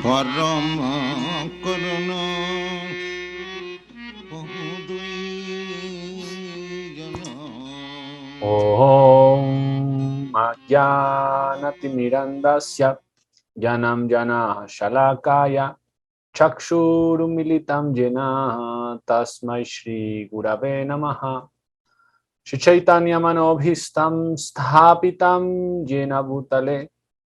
Karma karna pahudui jana. Om Ajnanatirmirandasya Janam Jana Shalakaya Chakshurumilitam Jena Tasmai Shri Gurave Namaha. Shri Chaitanya Manobhistam Sthapitam Jena Bhutale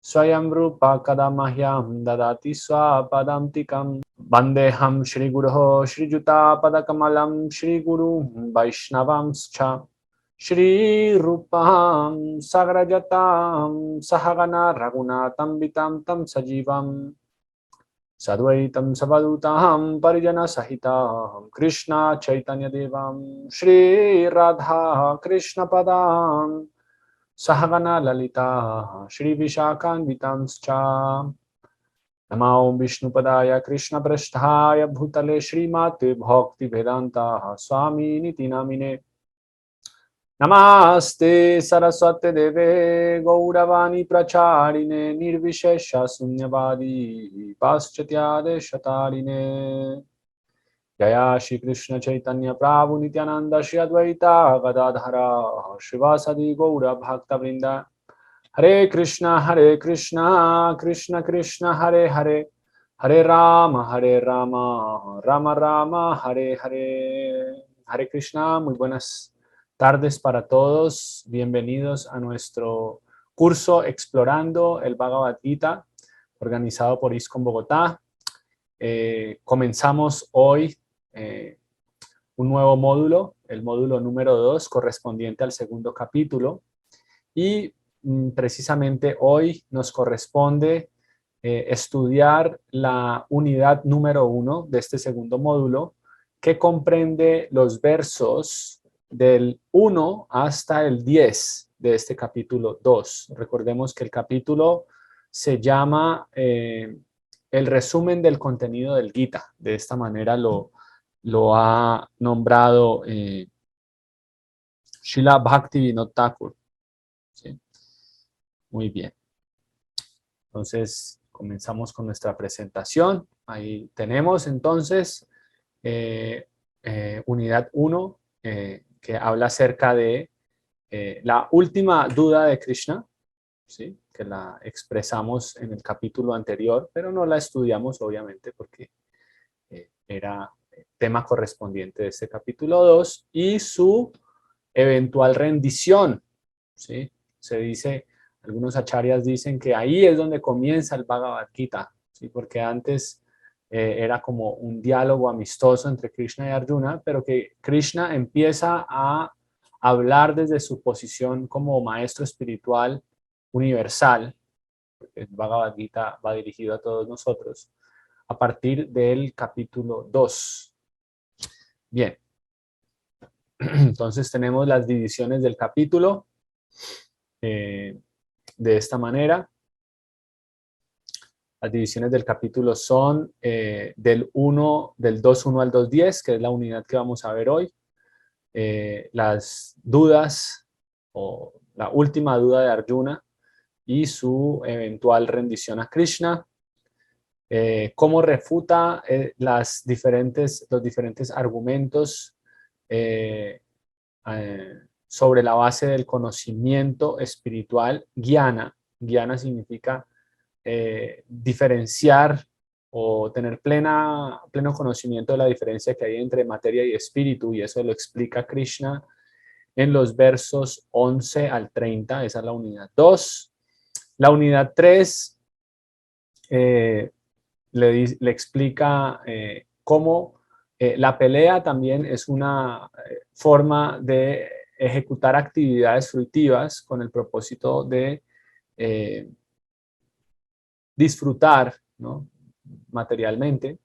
Swayam Rupa Kadamahyam Dadati Swapadam Tikam Vandeham Shri Guruho Shri Juta Padakamalam Shri Guru Vaishnavamscha Shri Rupam Sagrajatam Sahagana Raghunatam Vitam Tam Sajivam Sadvaitam Savadutam Parijana Sahitam Krishna Chaitanya Devam Shri Radha Krishna Padam Sahagana Lalita Shri Vishakan Vitamscha Namo Vishnu Padaya Krishna Prasthaya Bhutale Shri Mate Bhakti Vedanta Swami Niti Namine Namaste Saraswate Deve Gauravani Pracharine Nirvishesha Sunyavadi Paschatya Shatarine Jaya Shri Krishna Chaitanya Prabhu Nityananda Shri Advaita Gadadhara Shivasadi Gaura Bhakta Vrinda Hare Krishna Krishna Krishna Hare Hare Hare Rama Rama Rama Hare Hare. Hare Krishna, muy buenas tardes para todos. Bienvenidos a nuestro curso Explorando el Bhagavad Gita, organizado por ISKCON Bogotá. Comenzamos hoy un nuevo módulo, el módulo número 2, correspondiente al segundo capítulo. Y precisamente hoy nos corresponde estudiar la unidad número 1 de este segundo módulo, que comprende los versos del 1 hasta el 10 de este capítulo 2. Recordemos que el capítulo se llama el resumen del contenido del Gita. De esta manera lo ha nombrado Srila Bhaktivinoda Thakur. ¿Sí? Muy bien. Entonces, comenzamos con nuestra presentación. Ahí tenemos entonces unidad 1, que habla acerca de la última duda de Krishna, ¿sí? Que la expresamos en el capítulo anterior, pero no la estudiamos obviamente porque era tema correspondiente de este capítulo 2 y su eventual rendición, ¿sí? Se dice, algunos acharyas dicen que ahí es donde comienza el Bhagavad Gita, ¿sí? Porque antes era como un diálogo amistoso entre Krishna y Arjuna, pero que Krishna empieza a hablar desde su posición como maestro espiritual universal, porque el Bhagavad Gita va dirigido a todos nosotros, a partir del capítulo 2. Bien. Entonces tenemos las divisiones del capítulo de esta manera. Las divisiones del capítulo son del 2.1 al 2.10, que es la unidad que vamos a ver hoy. Las dudas o la última duda de Arjuna y su eventual rendición a Krishna. Cómo refuta los diferentes argumentos sobre la base del conocimiento espiritual, jnana. Jnana significa diferenciar o tener pleno conocimiento de la diferencia que hay entre materia y espíritu, y eso lo explica Krishna en los versos 11 al 30, esa es la unidad 2. La unidad 3 le explica cómo la pelea también es una forma de ejecutar actividades fruitivas con el propósito de disfrutar, ¿no? Materialmente.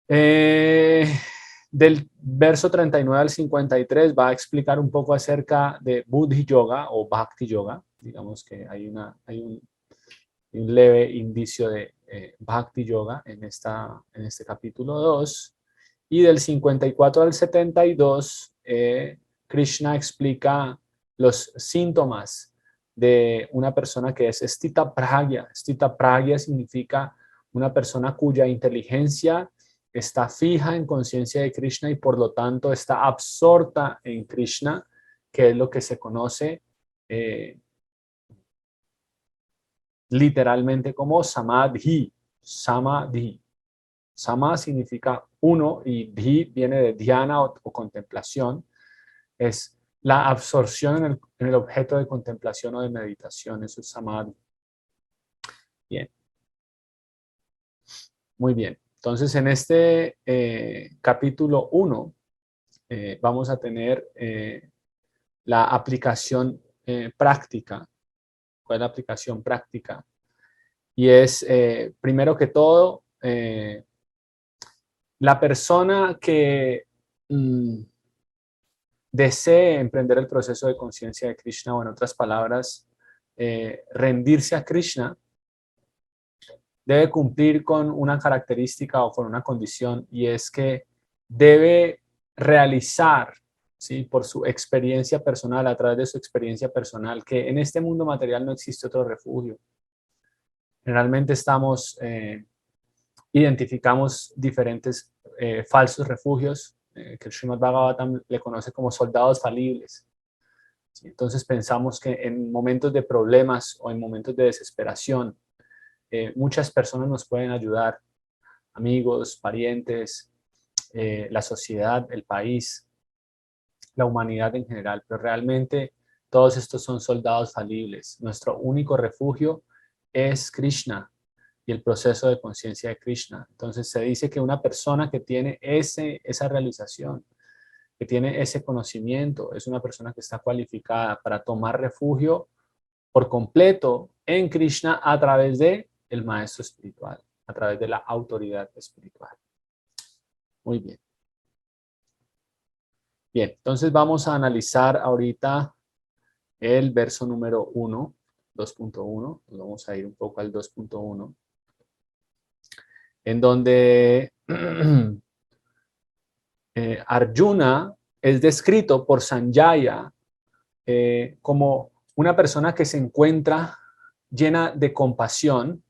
Del verso 39 al 53 va a explicar un poco acerca de Buddhi Yoga o Bhakti Yoga. Digamos que hay un leve indicio de Bhakti Yoga en este capítulo 2. Y del 54 al 72, Krishna explica los síntomas de una persona que es Stita Pragya. Stita Pragya significa una persona cuya inteligencia está fija en conciencia de Krishna y por lo tanto está absorta en Krishna, que es lo que se conoce literalmente como Samadhi. Samadhi. Sama significa uno y dhi viene de dhyana o contemplación. Es la absorción en el objeto de contemplación o de meditación. Eso es Samadhi. Bien. Muy bien. Entonces, en este capítulo 1 vamos a tener la aplicación práctica. ¿Cuál es la aplicación práctica? Y es, primero que todo, la persona que desee emprender el proceso de conciencia de Krishna, o en otras palabras, rendirse a Krishna, debe cumplir con una característica o con una condición, y es que debe realizar, ¿sí?, por su experiencia personal, a través de su experiencia personal, que en este mundo material no existe otro refugio. Generalmente identificamos diferentes falsos refugios, que el Srimad Bhagavatam le conoce como soldados falibles. ¿Sí? Entonces pensamos que en momentos de problemas o en momentos de desesperación, muchas personas nos pueden ayudar, amigos, parientes, la sociedad, el país, la humanidad en general, pero realmente todos estos son soldados falibles. Nuestro único refugio es Krishna y el proceso de conciencia de Krishna. Entonces se dice que una persona que tiene esa realización, que tiene ese conocimiento, es una persona que está cualificada para tomar refugio por completo en Krishna a través de el maestro espiritual, a través de la autoridad espiritual. Muy bien. Bien, entonces vamos a analizar ahorita el verso número 1, 2.1. Vamos a ir un poco al 2.1, en donde Arjuna es descrito por Sanjaya como una persona que se encuentra llena de compasión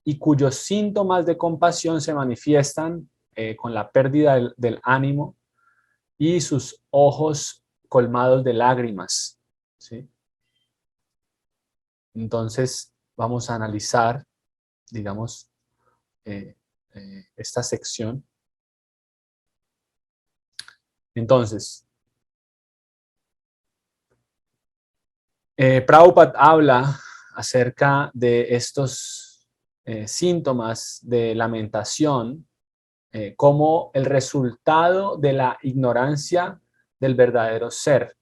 y cuyos síntomas de compasión se manifiestan con la pérdida del ánimo y sus ojos colmados de lágrimas, ¿sí? Entonces vamos a analizar, digamos, esta sección. Entonces, Prabhupada habla acerca de estos síntomas de lamentación como el resultado de la ignorancia del verdadero ser,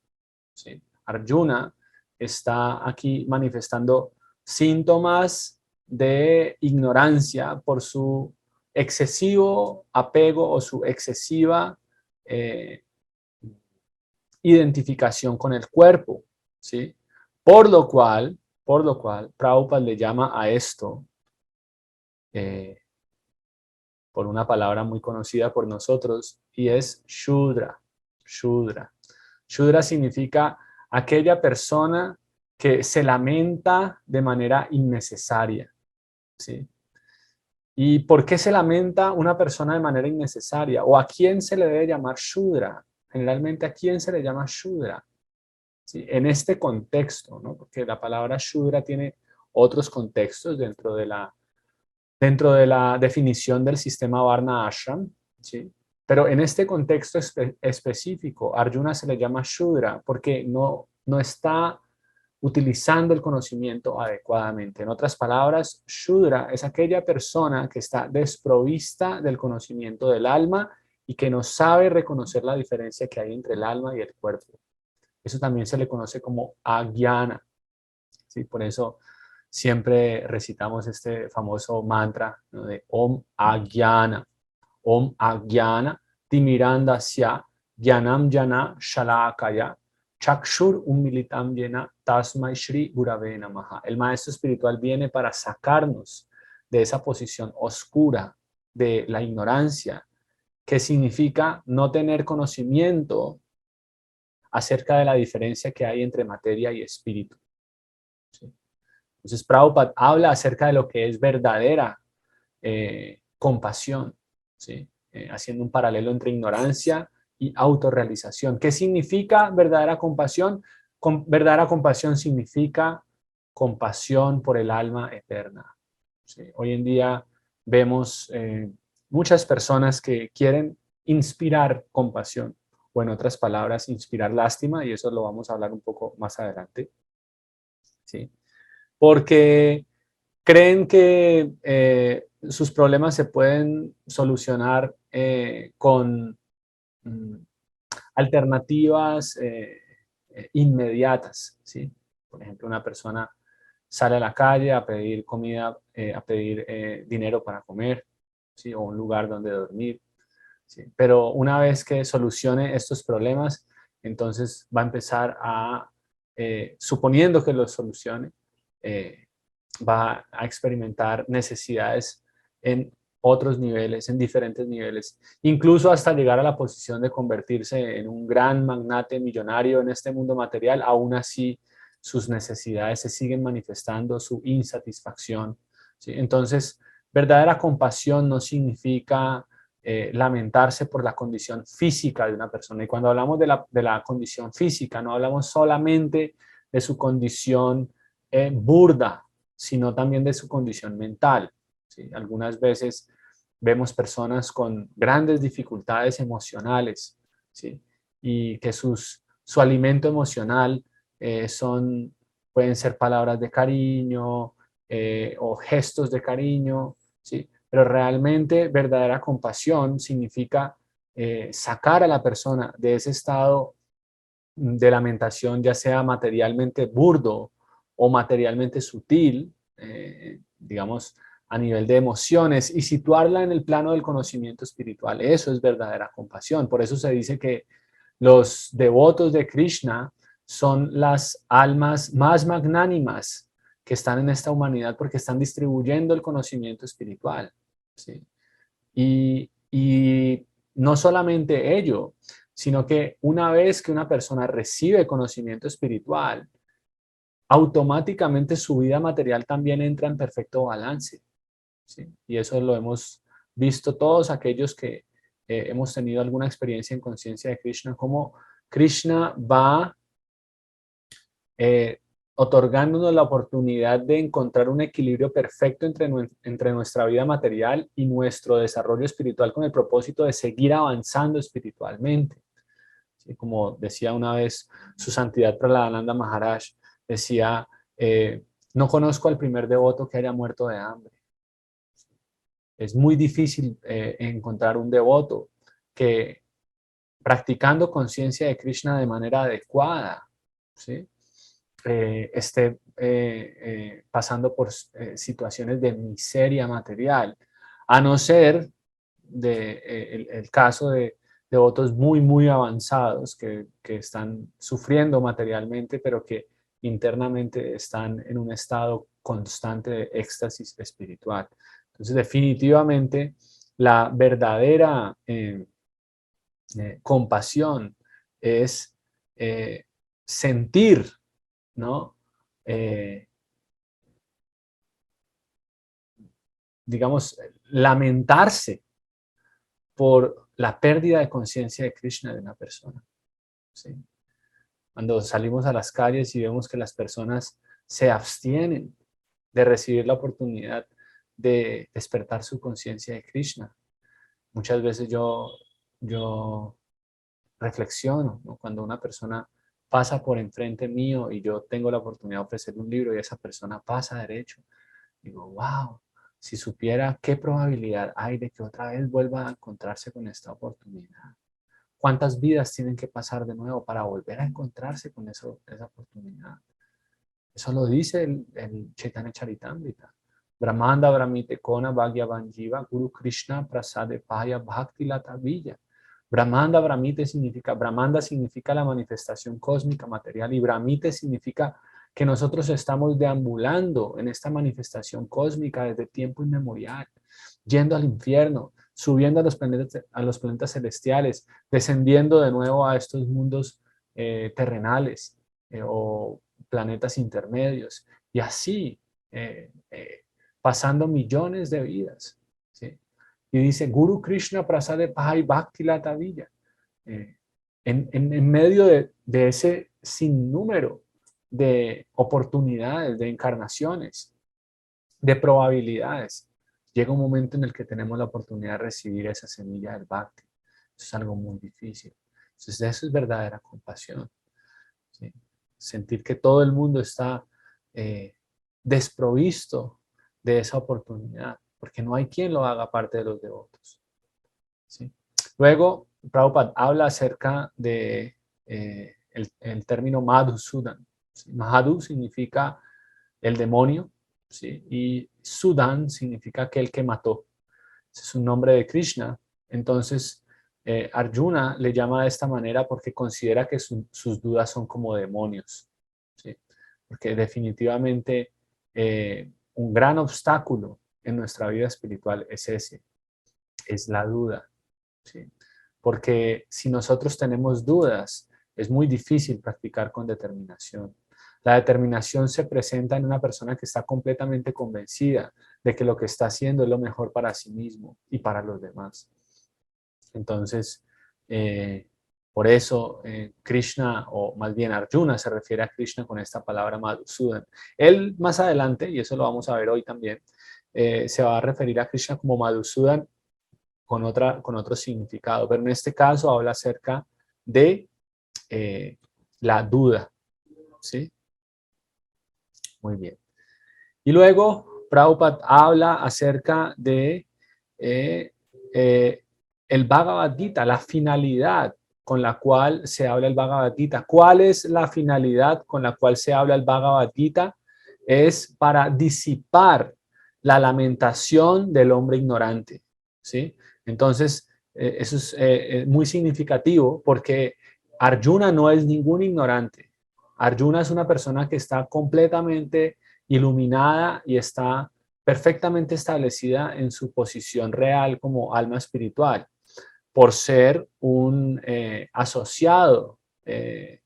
¿sí? Arjuna está aquí manifestando síntomas de ignorancia por su excesivo apego o su excesiva identificación con el cuerpo, ¿sí? Por lo cual, Prabhupada le llama a esto, por una palabra muy conocida por nosotros, y es Shudra. Shudra. Shudra significa aquella persona que se lamenta de manera innecesaria, ¿sí? ¿Y por qué se lamenta una persona de manera innecesaria? ¿O a quién se le debe llamar Shudra? Generalmente, ¿a quién se le llama Shudra? ¿Sí? En este contexto, ¿no? Porque la palabra Shudra tiene otros contextos dentro de la definición del sistema Varna Ashram, ¿sí? Pero en este contexto específico, Arjuna se le llama Shudra porque no está utilizando el conocimiento adecuadamente. En otras palabras, Shudra es aquella persona que está desprovista del conocimiento del alma y que no sabe reconocer la diferencia que hay entre el alma y el cuerpo. Eso también se le conoce como agyana, ¿sí? Por eso siempre recitamos este famoso mantra, ¿no?, de Om Agyana. Om Agyana Timirandasya Gyanam Jana Shalakaya Chakshur Umilitam Yena Tasmai Shri Gurave Namaha. El maestro espiritual viene para sacarnos de esa posición oscura de la ignorancia, que significa no tener conocimiento acerca de la diferencia que hay entre materia y espíritu. Entonces, Prabhupada habla acerca de lo que es verdadera compasión, ¿sí? Haciendo un paralelo entre ignorancia y autorrealización. ¿Qué significa verdadera compasión? Verdadera compasión significa compasión por el alma eterna. ¿Sí? Hoy en día vemos muchas personas que quieren inspirar compasión, o en otras palabras, inspirar lástima, y eso lo vamos a hablar un poco más adelante. ¿Sí? Porque creen que sus problemas se pueden solucionar con mm, alternativas inmediatas, ¿sí? Por ejemplo, una persona sale a la calle a pedir comida, a pedir dinero para comer, ¿sí? O un lugar donde dormir, ¿sí? Pero una vez que solucione estos problemas, entonces va a empezar a, suponiendo que los solucione, eh, va a experimentar necesidades en otros niveles, en diferentes niveles, incluso hasta llegar a la posición de convertirse en un gran magnate millonario en este mundo material. Aún así sus necesidades se siguen manifestando, su insatisfacción, ¿sí? Entonces, verdadera compasión no significa lamentarse por la condición física de una persona. Y cuando hablamos de la condición física, no hablamos solamente de su condición burda, sino también de su condición mental, ¿sí? Algunas veces vemos personas con grandes dificultades emocionales, ¿sí? Y que su alimento emocional pueden ser palabras de cariño o gestos de cariño, ¿sí? Pero realmente verdadera compasión significa sacar a la persona de ese estado de lamentación, ya sea materialmente burdo o materialmente sutil, digamos, a nivel de emociones, y situarla en el plano del conocimiento espiritual. Eso es verdadera compasión. Por eso se dice que los devotos de Krishna son las almas más magnánimas que están en esta humanidad porque están distribuyendo el conocimiento espiritual, ¿sí? Y no solamente ello, sino que una vez que una persona recibe conocimiento espiritual, automáticamente su vida material también entra en perfecto balance, ¿sí? Y eso lo hemos visto todos aquellos que hemos tenido alguna experiencia en conciencia de Krishna, cómo Krishna va eh, otorgándonos la oportunidad de encontrar un equilibrio perfecto entre nuestra vida material y nuestro desarrollo espiritual con el propósito de seguir avanzando espiritualmente. ¿Sí? Como decía una vez su santidad Prahladananda Maharaj, decía, no conozco al primer devoto que haya muerto de hambre. Es muy difícil encontrar un devoto que practicando conciencia de Krishna de manera adecuada, ¿sí? Esté pasando por situaciones de miseria material, a no ser el caso de devotos muy, muy avanzados que están sufriendo materialmente, pero que internamente están en un estado constante de éxtasis espiritual. Entonces, definitivamente, la verdadera compasión es sentir, ¿no? Eh, digamos, lamentarse por la pérdida de conciencia de Krishna de una persona, ¿sí? Cuando salimos a las calles y vemos que las personas se abstienen de recibir la oportunidad de despertar su conciencia de Krishna. Muchas veces yo reflexiono, ¿no? Cuando una persona pasa por enfrente mío y yo tengo la oportunidad de ofrecer un libro y esa persona pasa derecho, digo, wow, si supiera qué probabilidad hay de que otra vez vuelva a encontrarse con esta oportunidad. ¿Cuántas vidas tienen que pasar de nuevo para volver a encontrarse con esa oportunidad? Eso lo dice el Chaitanya Charitamrita. Brahmanda Brahmite Kona Bhagyavan Jiva Guru Krishna Prasade Paya Bhakti Lata Villa. Brahmanda significa la manifestación cósmica material y Brahmite significa que nosotros estamos deambulando en esta manifestación cósmica desde tiempo inmemorial, yendo al infierno, subiendo a los planetas celestiales, descendiendo de nuevo a estos mundos terrenales o planetas intermedios. Y así pasando millones de vidas, ¿sí? Y dice, Guru Krishna Prasade Bhai Bhakti Lata Villa. En medio de ese sinnúmero de oportunidades, de encarnaciones, de probabilidades, llega un momento en el que tenemos la oportunidad de recibir esa semilla del Bhakti. Eso es algo muy difícil. Entonces, eso es verdadera compasión, ¿sí? Sentir que todo el mundo está desprovisto de esa oportunidad, porque no hay quien lo haga parte de los devotos, ¿sí? Luego, Prabhupada habla acerca de el término Madhusudan, ¿sí? Madhu significa el demonio, ¿sí? Y Sudan significa aquel que mató. Ese es un nombre de Krishna. Entonces, Arjuna le llama de esta manera porque considera que sus dudas son como demonios, ¿sí? Porque definitivamente un gran obstáculo en nuestra vida espiritual es ese, es la duda, ¿sí? Porque si nosotros tenemos dudas, es muy difícil practicar con determinación. La determinación se presenta en una persona que está completamente convencida de que lo que está haciendo es lo mejor para sí mismo y para los demás. Entonces, por eso Krishna, o más bien Arjuna, se refiere a Krishna con esta palabra Madhusudan. Él más adelante, y eso lo vamos a ver hoy también, se va a referir a Krishna como Madhusudan con otro significado, pero en este caso habla acerca de la duda, ¿sí? Muy bien. Y luego Prabhupada habla acerca de el Bhagavad Gita, la finalidad con la cual se habla el Bhagavad Gita. ¿Cuál es la finalidad con la cual se habla el Bhagavad Gita? Es para disipar la lamentación del hombre ignorante, ¿sí? Entonces, eso es muy significativo porque Arjuna no es ningún ignorante. Arjuna es una persona que está completamente iluminada y está perfectamente establecida en su posición real como alma espiritual, por ser un asociado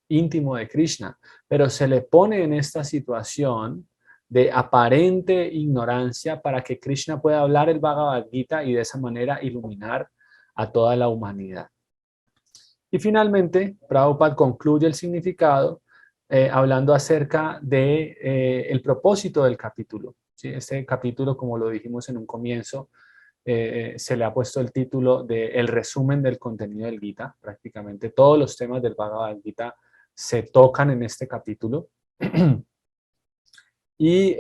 íntimo de Krishna, pero se le pone en esta situación de aparente ignorancia para que Krishna pueda hablar el Bhagavad Gita y de esa manera iluminar a toda la humanidad. Y finalmente, Prabhupada concluye el significado hablando acerca de el propósito del capítulo, ¿sí? Este capítulo, como lo dijimos en un comienzo, se le ha puesto el título de el resumen del contenido del Gita. Prácticamente todos los temas del Bhagavad Gita se tocan en este capítulo. Y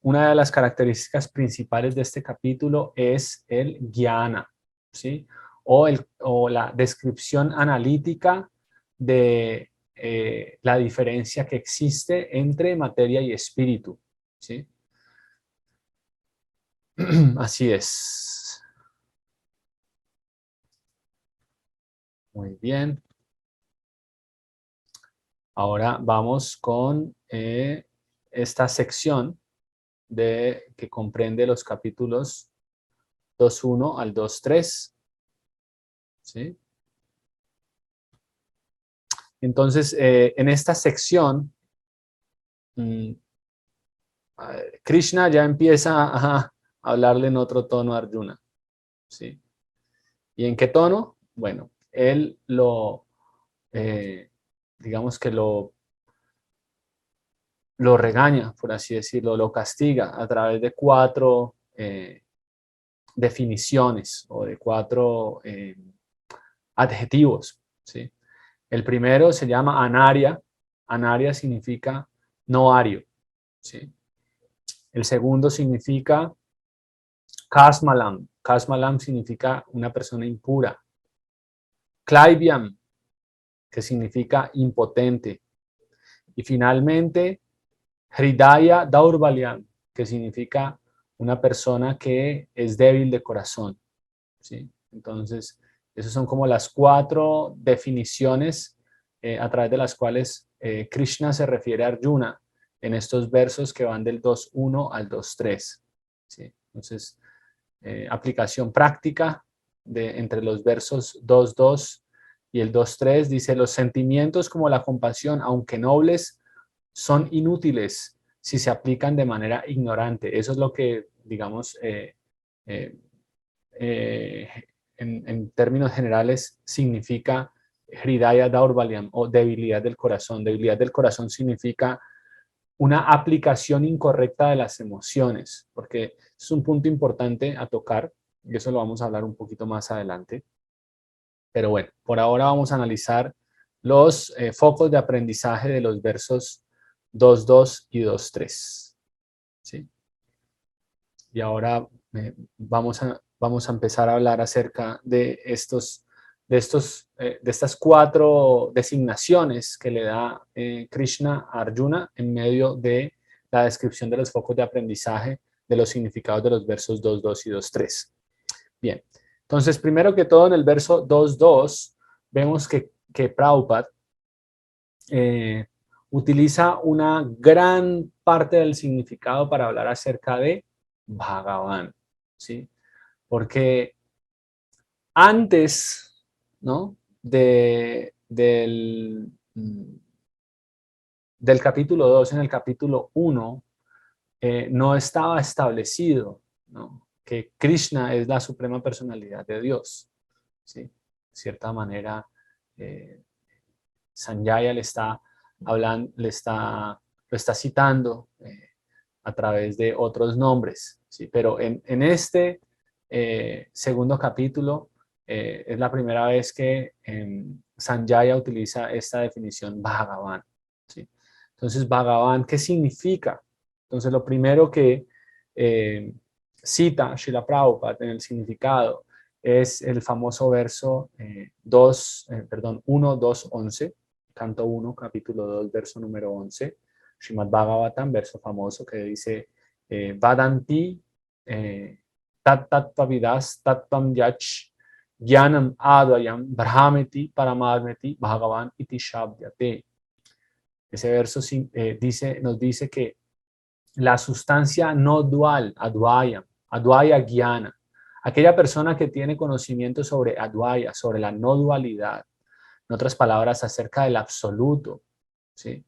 una de las características principales de este capítulo es el jnana, ¿sí? O la descripción analítica de la diferencia que existe entre materia y espíritu, ¿sí? Así es. Muy bien. Ahora vamos con esta sección que comprende los capítulos 2.1 al 2.3, ¿sí? Entonces, en esta sección, Krishna ya empieza a hablarle en otro tono a Arjuna, ¿sí? ¿Y en qué tono? Bueno, él digamos que lo regaña, por así decirlo, lo castiga a través de 4 definiciones o de 4 adjetivos, ¿sí? El primero se llama anaria. Anaria significa no ario, ¿sí? El segundo significa kasmalam. Kasmalam significa una persona impura. Klaibyam, que significa impotente. Y finalmente, Hridaya Daurbalyam, que significa una persona que es débil de corazón, ¿sí? Entonces, esas son como las 4 definiciones a través de las cuales Krishna se refiere a Arjuna en estos versos que van del 2.1 al 2.3, ¿sí? Entonces, aplicación práctica entre los versos 2.2 y el 2.3 dice: los sentimientos como la compasión, aunque nobles, son inútiles si se aplican de manera ignorante. Eso es lo que, digamos, eh, eh, en términos generales significa Hridaya Daurbalyam o debilidad del corazón. Debilidad del corazón significa una aplicación incorrecta de las emociones, porque es un punto importante a tocar, y eso lo vamos a hablar un poquito más adelante. Pero bueno, por ahora vamos a analizar los focos de aprendizaje de los versos 2.2 y 2.3. ¿Sí? Y ahora vamos a empezar a hablar acerca de estas 4 designaciones que le da Krishna a Arjuna en medio de la descripción de los focos de aprendizaje de los significados de los versos 2.2 y 2.3. Bien, entonces primero que todo en el verso 2.2 vemos que Prabhupada utiliza una gran parte del significado para hablar acerca de Bhagavan, ¿sí? Porque antes, ¿no? Del capítulo 2, en el capítulo 1, no estaba establecido, ¿no? Que Krishna es la suprema personalidad de Dios, ¿sí? De cierta manera, Sanjaya le está hablando, lo está citando a través de otros nombres, ¿sí? Pero en este segundo capítulo es la primera vez que Sanjaya utiliza esta definición Bhagavan, ¿sí? Entonces, Bhagavan, ¿qué significa? Entonces, lo primero que cita Srila Prabhupada en el significado es el famoso verso 1, 2, 11, canto 1, capítulo 2, verso número 11, Srimad Bhagavatam, verso famoso que dice, Vadanti tat tattvavidas tattam yach jnanam advayam brahmeti paramadmeti bhagavan iti shabdyate. Ese verso nos dice que la sustancia no dual, advaya jnana, aquella persona que tiene conocimiento sobre advaya, sobre la no dualidad, en otras palabras, acerca del absoluto, ¿sí?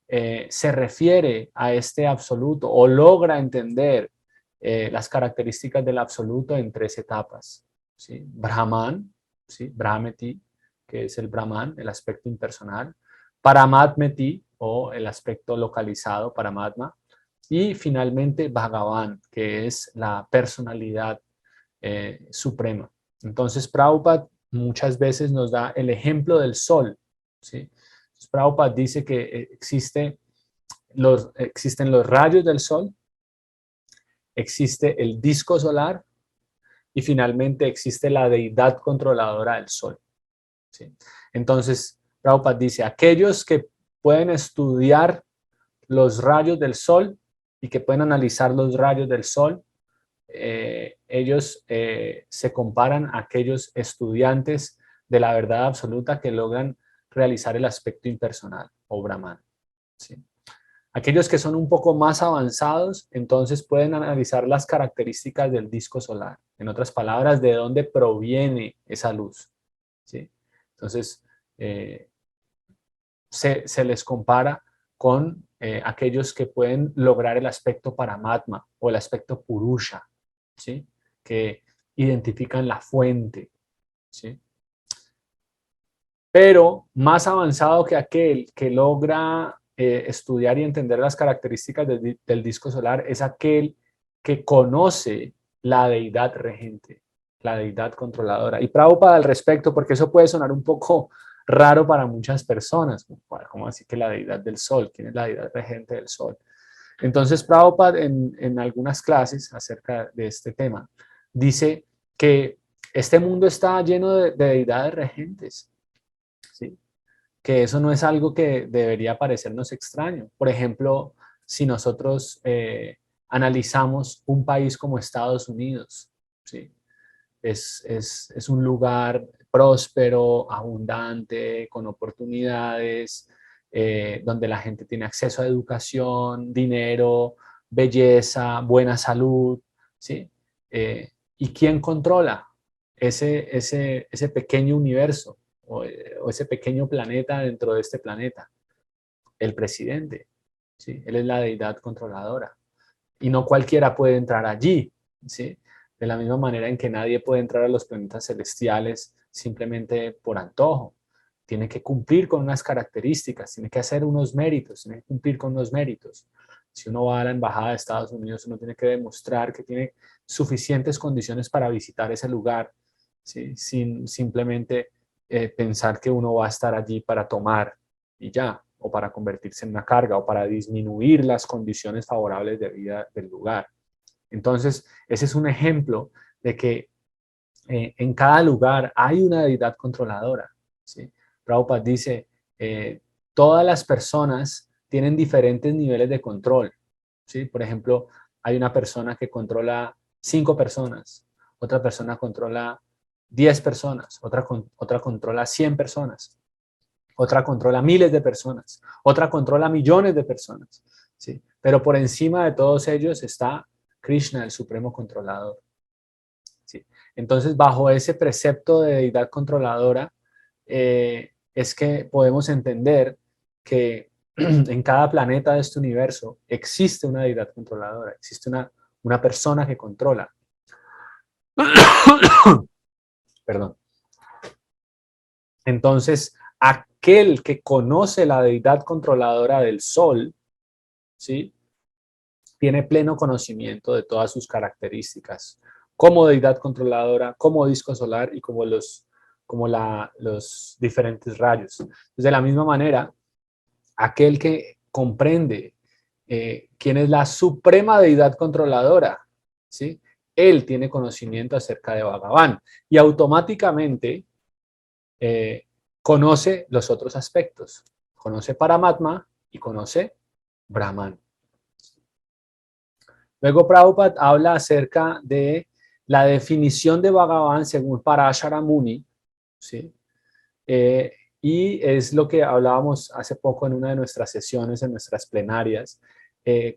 Se refiere a este absoluto o logra entender las características del absoluto en 3 etapas, ¿sí? Brahman, ¿sí? Brahmeti, que es el Brahman, el aspecto impersonal, Paramatmeti, o el aspecto localizado, Paramatma, y finalmente Bhagavan, que es la personalidad suprema. Entonces, Prabhupada muchas veces nos da el ejemplo del sol, ¿sí? Entonces, Prabhupada dice que existen los rayos del sol, existe el disco solar y finalmente existe la deidad controladora del sol, ¿sí? Entonces, Prabhupada dice, aquellos que pueden estudiar los rayos del sol y que pueden analizar los rayos del sol, ellos se comparan a aquellos estudiantes de la verdad absoluta que logran realizar el aspecto impersonal o Brahman, ¿sí? Aquellos que son un poco más avanzados, entonces pueden analizar las características del disco solar. En otras palabras, de dónde proviene esa luz, ¿sí? Entonces, se les compara con aquellos que pueden lograr el aspecto Paramatma o el aspecto Purusha, ¿sí? Que identifican la fuente, ¿sí? Pero más avanzado que aquel que logra estudiar y entender las características del disco solar es aquel que conoce la deidad regente, la deidad controladora. Y Prabhupada al respecto, porque eso puede sonar un poco raro para muchas personas, como así que la deidad del sol, ¿quién es la deidad regente del sol? Entonces Prabhupada en algunas clases acerca de este tema dice que este mundo está lleno de deidades regentes, ¿sí? Que eso no es algo que debería parecernos extraño. Por ejemplo, si nosotros analizamos un país como Estados Unidos, ¿sí? Es un lugar próspero, abundante, con oportunidades, donde la gente tiene acceso a educación, dinero, belleza, buena salud, ¿sí? ¿Y quién controla ese pequeño universo o ese pequeño planeta dentro de este planeta? El presidente, ¿sí? Él es la deidad controladora. Y no cualquiera puede entrar allí, ¿sí? De la misma manera en que nadie puede entrar a los planetas celestiales simplemente por antojo. Tiene que cumplir con unas características, tiene que hacer unos méritos, tiene que cumplir con unos méritos. Si uno va a la embajada de Estados Unidos, uno tiene que demostrar que tiene suficientes condiciones para visitar ese lugar, ¿sí? Sin simplemente pensar que uno va a estar allí para tomar y ya, o para convertirse en una carga, o para disminuir las condiciones favorables de vida del lugar. Entonces, ese es un ejemplo de que en cada lugar hay una deidad controladora, ¿sí? Prabhupada dice, todas las personas tienen diferentes niveles de control, ¿sí? Por ejemplo, hay una persona que controla 5 personas, otra persona controla 10 personas, otra controla 100 personas, otra controla miles de personas, otra controla millones de personas, ¿sí? Pero por encima de todos ellos está Krishna, el supremo controlador, ¿sí? Entonces, bajo ese precepto de deidad controladora, es que podemos entender que en cada planeta de este universo existe una deidad controladora, existe una persona que controla. Perdón. Entonces, aquel que conoce la deidad controladora del sol, ¿sí? Tiene pleno conocimiento de todas sus características, como deidad controladora, como disco solar y como los diferentes rayos. De la misma manera, aquel que comprende quién es la suprema deidad controladora, ¿sí? Él tiene conocimiento acerca de Bhagavan y automáticamente conoce los otros aspectos. Conoce Paramatma y conoce Brahman. Luego Prabhupada habla acerca de la definición de Bhagavan según Parashara Muni, ¿sí? Y es lo que hablábamos hace poco en una de nuestras sesiones, en nuestras plenarias,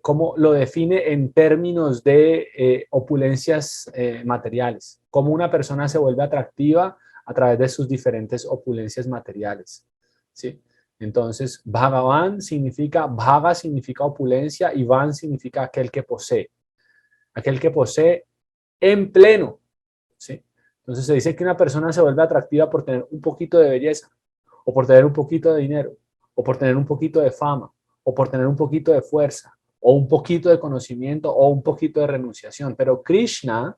cómo lo define en términos de opulencias materiales, cómo una persona se vuelve atractiva a través de sus diferentes opulencias materiales, ¿sí? Entonces, Bhagavan significa, Bhaga significa opulencia y Van significa aquel que posee en pleno, ¿sí? Entonces se dice que una persona se vuelve atractiva por tener un poquito de belleza, o por tener un poquito de dinero, o por tener un poquito de fama, o por tener un poquito de fuerza, o un poquito de conocimiento, o un poquito de renunciación. Pero Krishna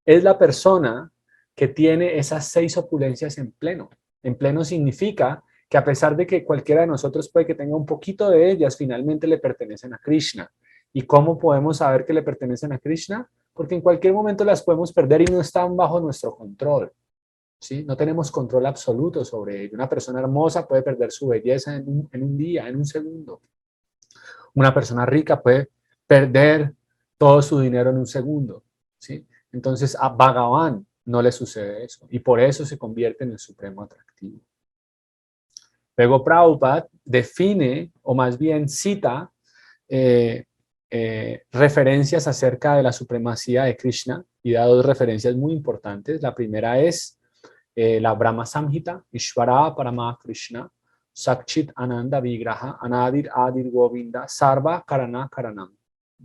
es la persona que tiene esas 6 opulencias en pleno. En pleno significa que a pesar de que cualquiera de nosotros puede que tenga un poquito de ellas, finalmente le pertenecen a Krishna. ¿Y cómo podemos saber que le pertenecen a Krishna? Porque en cualquier momento las podemos perder y no están bajo nuestro control, ¿sí? No tenemos control absoluto sobre ello. Una persona hermosa puede perder su belleza en un día, en un segundo. Una persona rica puede perder todo su dinero en un segundo, ¿sí? Entonces a Bhagavan no le sucede eso y por eso se convierte en el supremo atractivo. Luego Prabhupada define, o más bien cita, referencias acerca de la supremacía de Krishna y da 2 referencias muy importantes. La primera es la Brahma Samhita, Ishvara Parama Krishna, Sakchit Ananda Vigraha, Anadir Adir Govinda, Sarva Karana Karanam.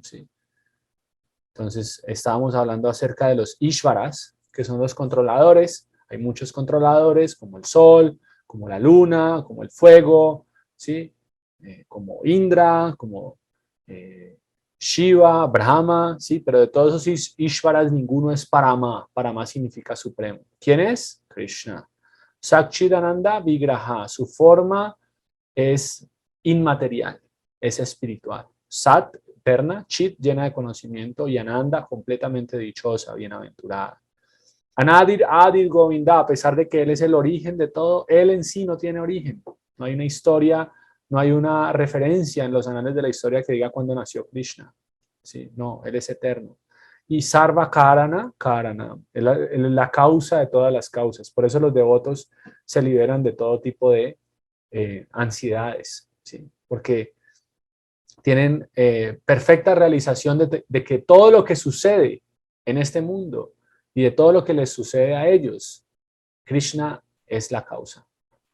¿Sí? Entonces, estábamos hablando acerca de los Ishvaras, que son los controladores. Hay muchos controladores, como el sol, como la luna, como el fuego, ¿sí? Como Indra, como Shiva, Brahma, ¿sí? Pero de todos esos Ishvaras, ninguno es Parama. Parama significa supremo. ¿Quién es? Krishna. Sakchidananda Vigraha, su forma es inmaterial, es espiritual. Sat, eterna, Chit, llena de conocimiento, y Ananda, completamente dichosa, bienaventurada. Anadir, Adir, Govinda, a pesar de que él es el origen de todo, él en sí no tiene origen. No hay una historia, no hay una referencia en los anales de la historia que diga cuándo nació Krishna. ¿Sí? No, él es eterno. Y Sarva Karana, Karana, él es la causa de todas las causas. Por eso los devotos se liberan de todo tipo de ansiedades, ¿sí? Porque tienen perfecta realización de que todo lo que sucede en este mundo y de todo lo que les sucede a ellos, Krishna es la causa,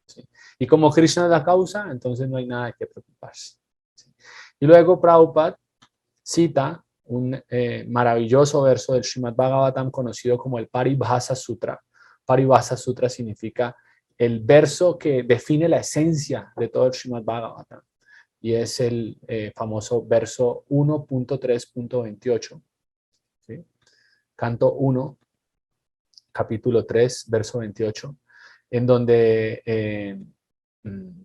¿sí? Y como Krishna es la causa, entonces no hay nada de qué preocuparse, ¿sí? Y luego Prabhupada cita un maravilloso verso del Srimad Bhagavatam conocido como el Paribhasa Sutra. Paribhasa Sutra significa el verso que define la esencia de todo el Srimad Bhagavatam. Y es el famoso verso 1.3.28. ¿Sí? Canto 1, capítulo 3, verso 28, en donde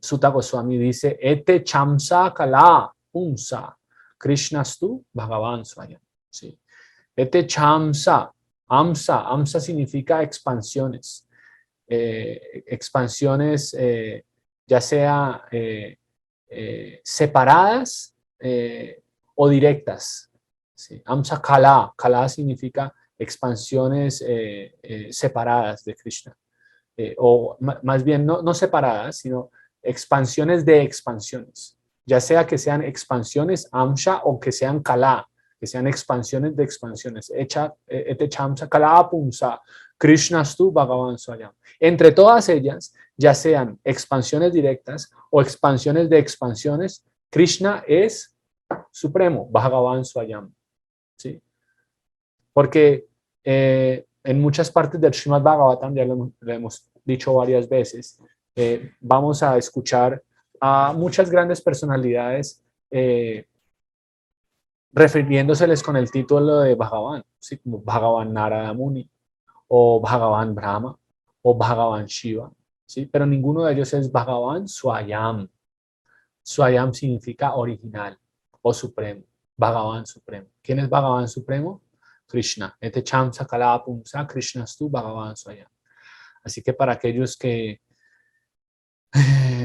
Sutta Goswami dice, Ete chamsa kala punsa Krishnastu Bhagavan Swayam. ¿Sí? Ete chamsa, amsa significa expansiones. Expansiones ya sea separadas o directas. ¿Sí? Amsa kala, kala significa expansiones separadas de Krishna. O más bien no separadas, sino expansiones de expansiones. Ya sea que sean expansiones amsha o que sean kala, que sean expansiones de expansiones. Ete chamsa kala punsa Krishnastu Bhagavan Swayam. Entre todas ellas, ya sean expansiones directas o expansiones de expansiones, Krishna es supremo, Bhagavan Swayam. ¿Sí? Porque en muchas partes del Srimad Bhagavatam, ya lo hemos dicho varias veces, vamos a escuchar a muchas grandes personalidades refiriéndoseles con el título de Bhagavan, ¿sí? Como Bhagavan Narada Muni, o Bhagavan Brahma, o Bhagavan Shiva, ¿sí? Pero ninguno de ellos es Bhagavan Swayam. Swayam significa original o supremo, Bhagavan supremo. ¿Quién es Bhagavan supremo? Krishna. Ete chamsa kala pumsa Krishnastu Bhagavan Swayam. Así que para aquellos que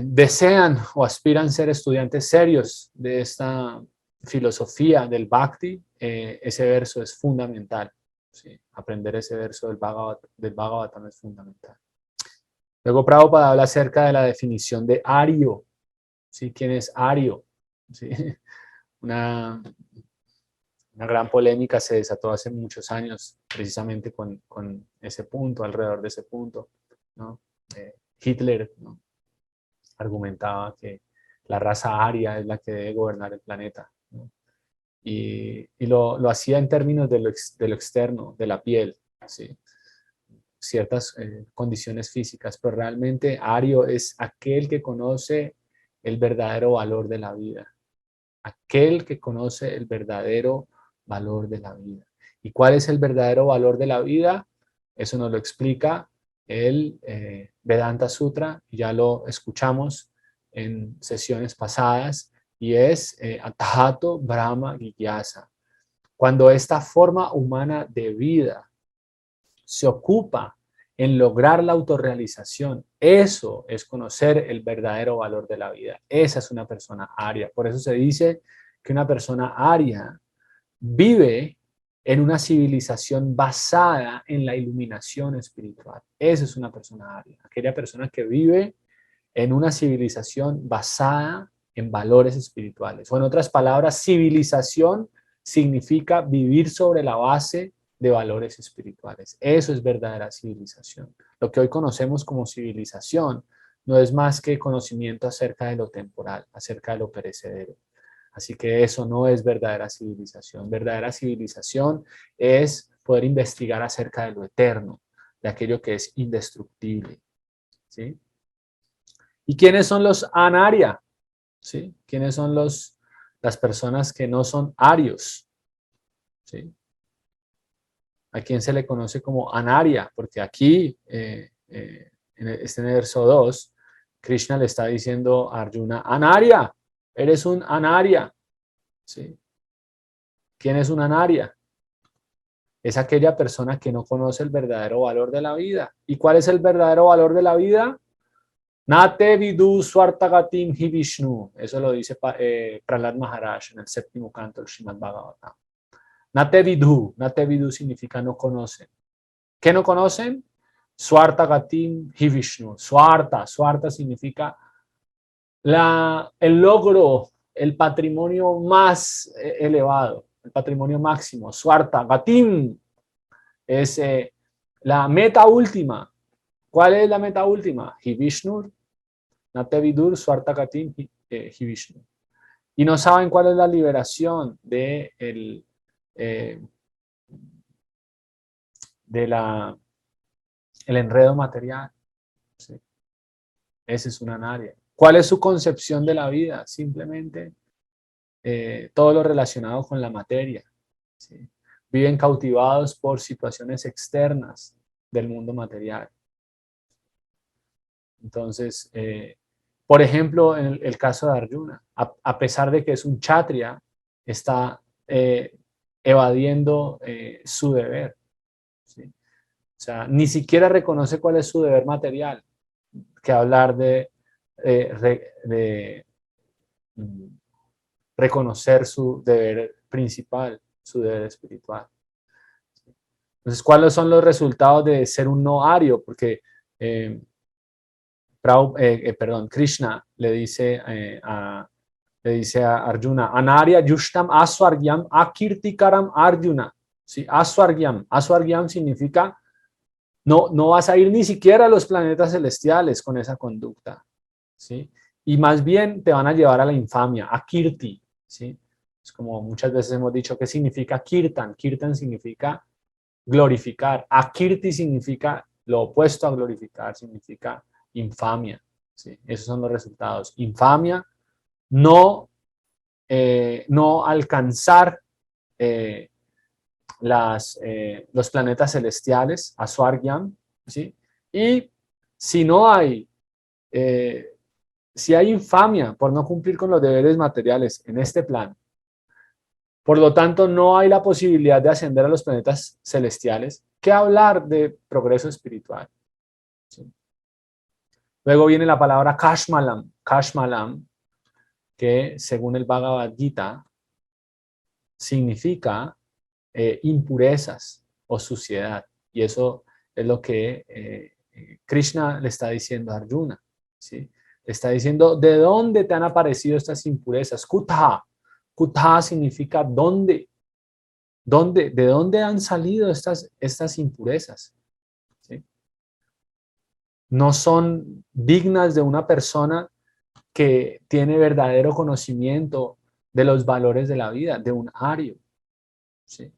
desean o aspiran ser estudiantes serios de esta filosofía del Bhakti, ese verso es fundamental. ¿Sí? Aprender ese verso del Bhagavatam es fundamental. Luego Prabhupada habla acerca de la definición de Ario. ¿Sí? ¿Quién es Ario? ¿Sí? Una gran polémica se desató hace muchos años precisamente con ese punto, alrededor de ese punto, ¿no? Hitler, ¿no? Argumentaba que la raza aria es la que debe gobernar el planeta, ¿no? Y lo hacía en términos de lo externo, de la piel, ¿sí? Ciertas condiciones físicas, pero realmente ario es aquel que conoce el verdadero valor de la vida, aquel que conoce el verdadero valor de la vida. ¿Y cuál es el verdadero valor de la vida? Eso nos lo explica el Vedanta Sutra, ya lo escuchamos en sesiones pasadas, y es Atahato Brahma Jigyasa. Cuando esta forma humana de vida se ocupa en lograr la autorrealización, eso es conocer el verdadero valor de la vida. Esa es una persona aria. Por eso se dice que una persona aria vive en una civilización basada en la iluminación espiritual. Esa es una persona aria. Aquella persona que vive en una civilización basada en valores espirituales. O en otras palabras, civilización significa vivir sobre la base de valores espirituales. Eso es verdadera civilización. Lo que hoy conocemos como civilización no es más que conocimiento acerca de lo temporal, acerca de lo perecedero. Así que eso no es verdadera civilización. Verdadera civilización es poder investigar acerca de lo eterno, de aquello que es indestructible. ¿Sí? ¿Y quiénes son los anaria? ¿Sí? ¿Quiénes son las personas que no son arios? ¿Sí? ¿A quién se le conoce como anaria? Porque aquí, en el verso 2, Krishna le está diciendo a Arjuna, anaria, eres un anaria. ¿Sí? ¿Quién es un anaria? Es aquella persona que no conoce el verdadero valor de la vida. ¿Y cuál es el verdadero valor de la vida? Nate vidu swartagatim hi Vishnu. Eso lo dice Prahlad Maharaj en el séptimo canto del Srimad Bhagavatam. Nate vidu significa no conocen. ¿Qué no conocen? Swartagatim hi Vishnu. Swarta significa el logro, el patrimonio más elevado, el patrimonio máximo. Swartagatim es la meta última. ¿Cuál es la meta última? Hi Vishnu. Natevidur Swartakatim Hi Vishnu. y no saben cuál es la liberación eh, de el enredo material. ¿Sí? Ese es un área. ¿Cuál es su concepción de la vida? Simplemente todo lo relacionado con la materia. ¿Sí? Viven cautivados por situaciones externas del mundo material. Entonces, por ejemplo, en el caso de Arjuna, a pesar de que es un kshatriya, está evadiendo su deber. ¿Sí? O sea, ni siquiera reconoce cuál es su deber material, que hablar de reconocer su deber principal, su deber espiritual. Entonces, ¿cuáles son los resultados de ser un no ario? Porque eh, Krishna le dice a Arjuna, Anarya Yushtam Aswargyam Akirtikaram Arjuna. ¿Sí? Aswargyam. Aswargyam significa no vas a ir ni siquiera a los planetas celestiales con esa conducta. ¿Sí? Y más bien te van a llevar a la infamia, a Kirti. ¿Sí? Es como muchas veces hemos dicho, ¿qué significa Kirtan? Kirtan significa glorificar. Akirti significa lo opuesto a glorificar, significa infamia. ¿Sí? Esos son los resultados. Infamia, no alcanzar eh, los planetas celestiales, Aswargyam, ¿sí? Y si no hay, eh, si hay infamia por no cumplir con los deberes materiales en este plano, por lo tanto no hay la posibilidad de ascender a los planetas celestiales, ¿qué hablar de progreso espiritual? ¿Sí? Luego viene la palabra Kashmalam, Kashmalam, que según el Bhagavad Gita significa impurezas o suciedad. Y eso es lo que Krishna le está diciendo a Arjuna. ¿Sí? Le está diciendo, ¿de dónde te han aparecido estas impurezas? Kutha. Kutha significa dónde. ¿Dónde? ¿De dónde han salido estas impurezas? ¿Sí? No son dignas de una persona que tiene verdadero conocimiento de los valores de la vida, de un ario. ¿Sí?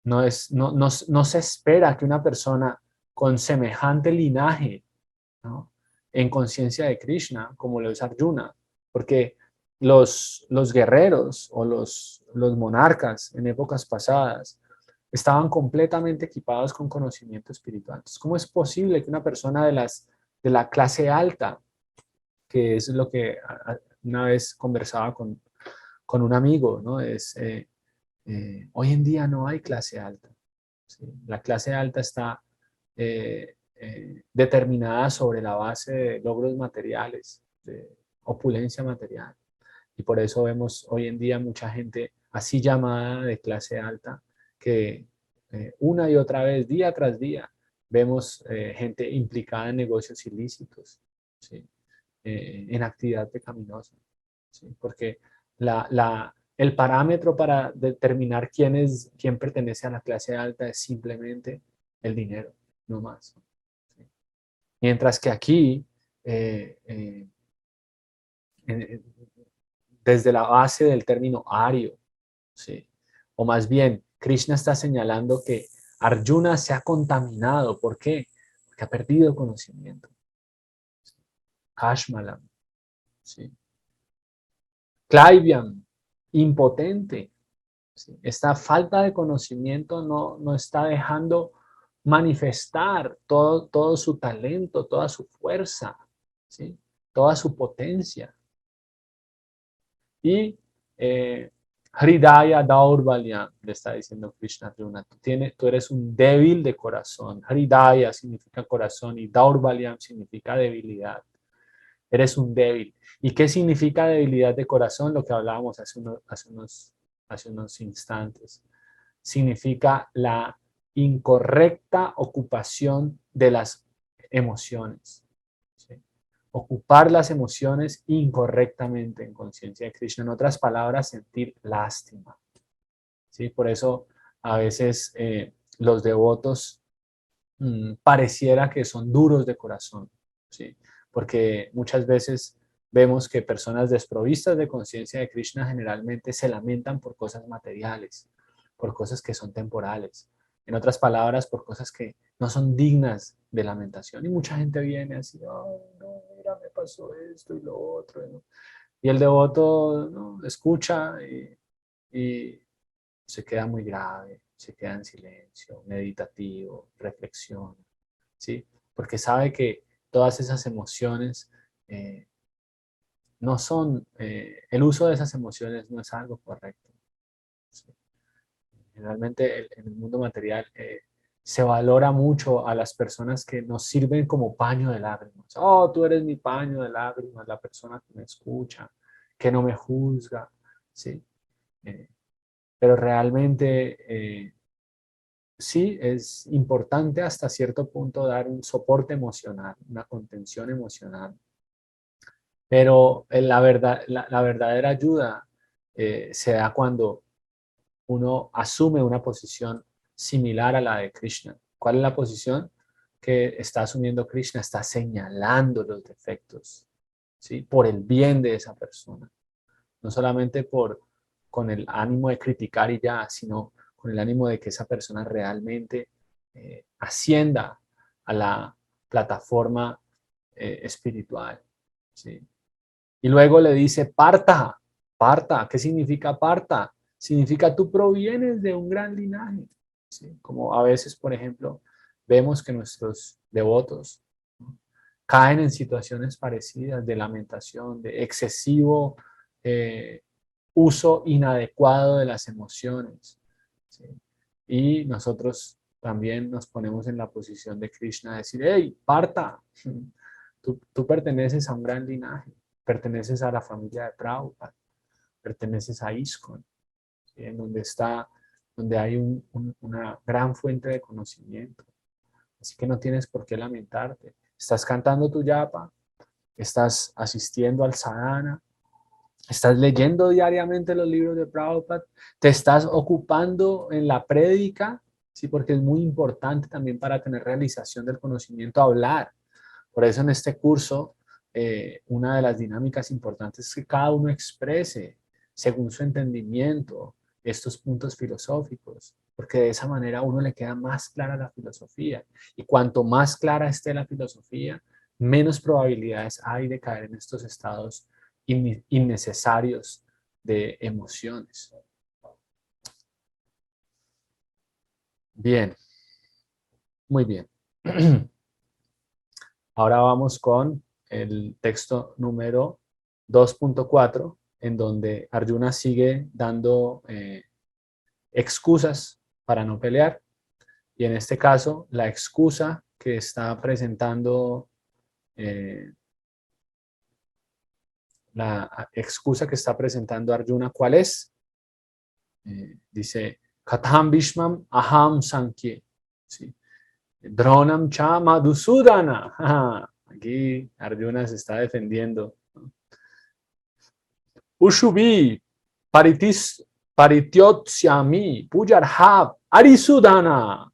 No se espera que una persona con semejante linaje, ¿no?, en conciencia de Krishna, como lo es Arjuna, porque los guerreros o los monarcas en épocas pasadas estaban completamente equipados con conocimiento espiritual. Entonces, ¿cómo es posible que una persona de la clase alta, que es lo que una vez conversaba con un amigo, ¿no? Hoy en día no hay clase alta. ¿Sí? La clase alta está determinada sobre la base de logros materiales, de opulencia material. Y por eso vemos hoy en día mucha gente así llamada de clase alta que una y otra vez, día tras día, vemos gente implicada en negocios ilícitos, ¿sí? En actividad pecaminosa, ¿sí? Porque el parámetro para determinar quién pertenece a la clase alta es simplemente el dinero, no más. ¿Sí? Mientras que aquí, eh, eh, eh, desde la base del término ario, ¿sí?, o más bien, Krishna está señalando que Arjuna se ha contaminado. ¿Por qué? Porque ha perdido conocimiento. Kashmalam, ¿sí? Klaivyam, impotente. ¿Sí? Esta falta de conocimiento no está dejando manifestar todo su talento, toda su fuerza, ¿sí?, toda su potencia. Y Hridaya Daurvalya, le está diciendo Krishna Arjuna, tú eres un débil de corazón. Hridaya significa corazón y Daurvalyam significa debilidad. Eres un débil. ¿Y qué significa debilidad de corazón? Lo que hablábamos hace unos instantes. Significa la incorrecta ocupación de las emociones. ¿Sí? Ocupar las emociones incorrectamente en conciencia de Krishna. En otras palabras, sentir lástima. ¿Sí? Por eso a veces los devotos pareciera que son duros de corazón. ¿Sí? Porque muchas veces vemos que personas desprovistas de conciencia de Krishna generalmente se lamentan por cosas materiales, por cosas que son temporales. En otras palabras, por cosas que no son dignas de lamentación. Y mucha gente viene así, oh, no, mira, me pasó esto y lo otro, ¿no? Y el devoto, ¿no?, escucha y se queda muy grave, se queda en silencio, meditativo, reflexiona, ¿sí? Porque sabe que todas esas emociones no son, el uso de esas emociones no es algo correcto, ¿sí? Generalmente en el mundo material se valora mucho a las personas que nos sirven como paño de lágrimas. Oh, tú eres mi paño de lágrimas, la persona que me escucha, que no me juzga, ¿sí? Eh, pero realmente sí es importante hasta cierto punto dar un soporte emocional, una contención emocional, pero la verdad, la verdadera ayuda se da cuando uno asume una posición similar a la de Krishna. ¿Cuál es la posición que está asumiendo Krishna? Está señalando los defectos, ¿sí?, por el bien de esa persona. No solamente con el ánimo de criticar y ya, sino con el ánimo de que esa persona realmente ascienda a la plataforma espiritual, ¿sí? Y luego le dice, parta, parta. ¿Qué significa parta? Significa tú provienes de un gran linaje, ¿sí? Como a veces, por ejemplo, vemos que nuestros devotos, ¿no?, caen en situaciones parecidas de lamentación, de excesivo uso inadecuado de las emociones, ¿sí? Y nosotros también nos ponemos en la posición de Krishna, de decir, hey, parta, tú perteneces a un gran linaje, perteneces a la familia de Prabhupada, perteneces a ISKCON, ¿sí?, en donde hay una gran fuente de conocimiento. Así que no tienes por qué lamentarte. Estás cantando tu yapa, estás asistiendo al sadhana, estás leyendo diariamente los libros de Prabhupada, te estás ocupando en la prédica, ¿sí?, porque es muy importante también para tener realización del conocimiento hablar. Por eso en este curso, una de las dinámicas importantes es que cada uno exprese, según su entendimiento, estos puntos filosóficos, porque de esa manera a uno le queda más clara la filosofía. Y cuanto más clara esté la filosofía, menos probabilidades hay de caer en estos estados innecesarios de emociones. Bien, muy bien. Ahora vamos con el texto número 2.4, en donde Arjuna sigue dando excusas para no pelear. Y en este caso, la excusa que está presentando, Arjuna, ¿cuál es? Dice, Katham Bhishmam Aham Sankhye, ¿sí? Dronam cha Madhusudana. Aquí Arjuna se está defendiendo. Ushubi parityotyami pujarhab arisudana.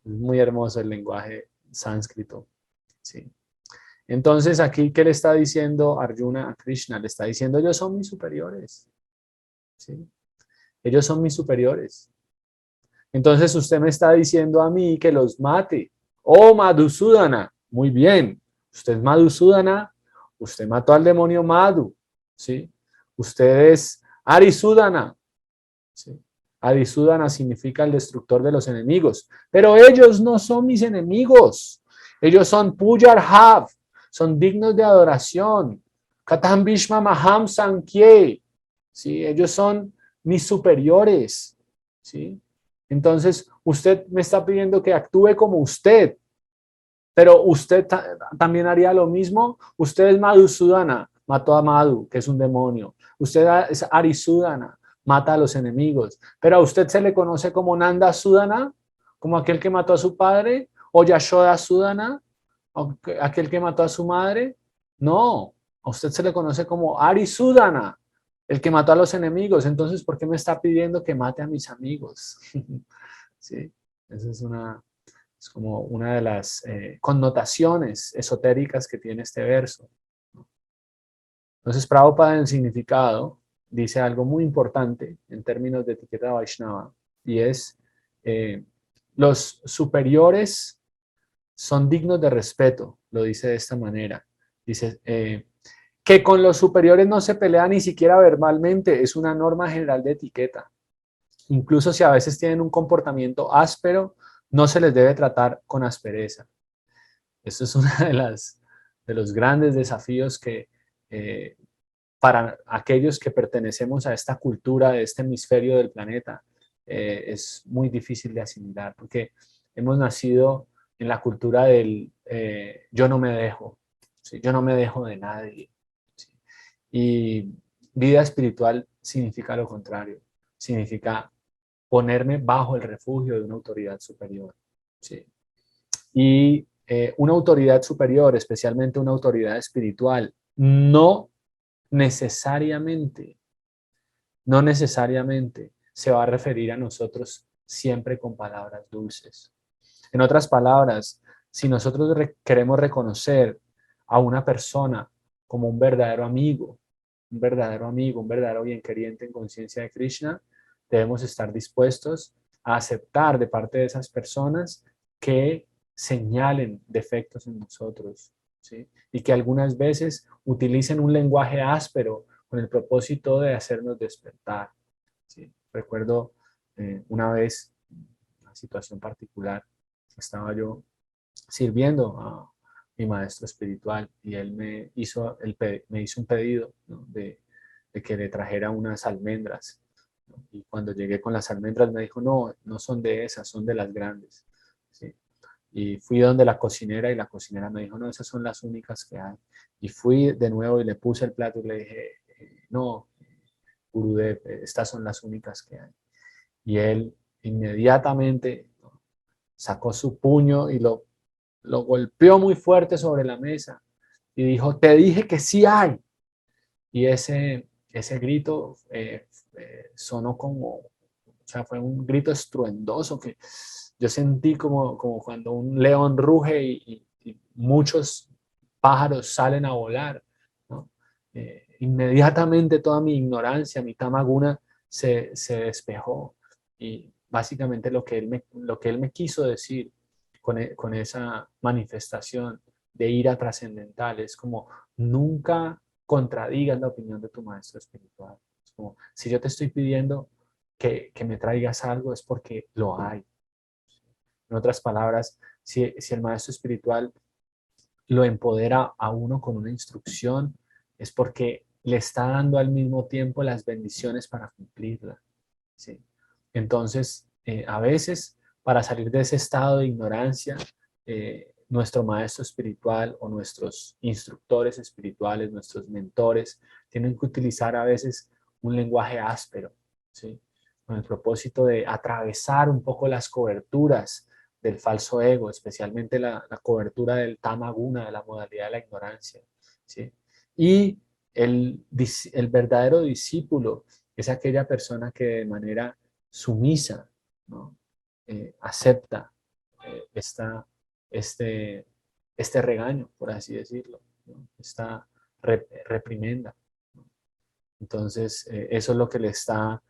Es muy hermoso el lenguaje sánscrito, ¿sí? Entonces aquí, ¿qué le está diciendo Arjuna a Krishna? Le está diciendo, ellos son mis superiores, ¿sí? Ellos son mis superiores. Entonces usted me está diciendo a mí que los mate. Oh, Madhusudana. Muy bien. Usted es Madhusudana. Usted mató al demonio Madhu, ¿sí? Usted es Arisudana, ¿sí? Arisudana significa el destructor de los enemigos. Pero ellos no son mis enemigos. Ellos son Pujarhav. Son dignos de adoración. Katam Bhishma Maham Sankhye. ¿Sí? Ellos son mis superiores, ¿sí? Entonces, usted me está pidiendo que actúe como usted, pero usted también haría lo mismo. Usted es Madhusudana, mató a Madhu, que es un demonio. Usted es Arisudana, mata a los enemigos. Pero a usted se le conoce como Nanda Sudana, como aquel que mató a su padre, o Yashoda Sudana, aquel que mató a su madre. No, a usted se le conoce como Arisudana, el que mató a los enemigos. Entonces, ¿por qué me está pidiendo que mate a mis amigos? Sí, esa es Es como una de las connotaciones esotéricas que tiene este verso. Entonces, Prabhupada en el significado dice algo muy importante en términos de etiqueta Vaishnava, y es los superiores son dignos de respeto, lo dice de esta manera. Dice que con los superiores no se pelea ni siquiera verbalmente, es una norma general de etiqueta. Incluso si a veces tienen un comportamiento áspero, no se les debe tratar con aspereza. Eso es uno de los grandes desafíos que para aquellos que pertenecemos a esta cultura de este hemisferio del planeta es muy difícil de asimilar, porque hemos nacido en la cultura del yo no me dejo, ¿sí? Yo no me dejo de nadie. ¿Sí? Y vida espiritual significa lo contrario, significa ponerme bajo el refugio de una autoridad superior. ¿Sí? Y una autoridad superior, especialmente una autoridad espiritual, necesariamente, no necesariamente se va a referir a nosotros siempre con palabras dulces. En otras palabras, si nosotros queremos reconocer a una persona como un verdadero amigo, un verdadero bienqueriente en conciencia de Krishna, debemos estar dispuestos a aceptar de parte de esas personas que señalen defectos en nosotros, ¿sí? Y que algunas veces utilicen un lenguaje áspero con el propósito de hacernos despertar, ¿sí? Recuerdo una vez, una situación particular, estaba yo sirviendo a mi maestro espiritual y él me hizo un pedido, ¿no? de que le trajera unas almendras, ¿no? Y cuando llegué con las almendras me dijo, no, no son de esas, son de las grandes, ¿sí? Y fui donde la cocinera y la cocinera me dijo, no, esas son las únicas que hay. Y fui de nuevo y le puse el plato y le dije, no, Gurudev, estas son las únicas que hay. Y él inmediatamente, ¿no?, sacó su puño y lo golpeó muy fuerte sobre la mesa y dijo, te dije que sí hay. Y ese grito sonó como, o sea, fue un grito estruendoso que yo sentí como cuando un león ruge y muchos pájaros salen a volar, ¿no? Inmediatamente toda mi ignorancia, mi tamaguna se despejó y básicamente lo que él me quiso decir con esa manifestación de ira trascendental es como nunca contradigas la opinión de tu maestro espiritual. Es como, si yo te estoy pidiendo que me traigas algo es porque lo hay. En otras palabras, si el maestro espiritual lo empodera a uno con una instrucción, es porque le está dando al mismo tiempo las bendiciones para cumplirla, ¿sí? Entonces, a veces, para salir de ese estado de ignorancia, nuestro maestro espiritual o nuestros instructores espirituales, nuestros mentores, tienen que utilizar a veces un lenguaje áspero, ¿sí? Con el propósito de atravesar un poco las coberturas del falso ego, especialmente la cobertura del tamaguna, de la modalidad de la ignorancia, ¿sí? Y el verdadero discípulo es aquella persona que de manera sumisa, ¿no?, acepta este, este regaño, por así decirlo, ¿no?, esta reprimenda, ¿no? Entonces, eso es lo que le está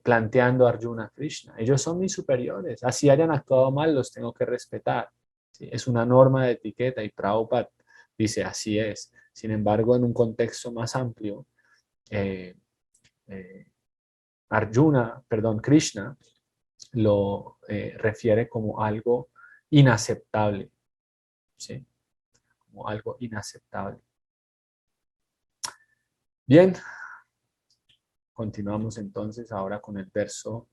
planteando Arjuna a Krishna. Ellos son mis superiores, así hayan actuado mal, los tengo que respetar, ¿sí? Es una norma de etiqueta y Prabhupada dice, así es. Sin embargo, en un contexto más amplio, eh, eh, Krishna lo refiere como algo inaceptable, ¿sí? Como algo inaceptable. Bien, continuamos entonces ahora con el verso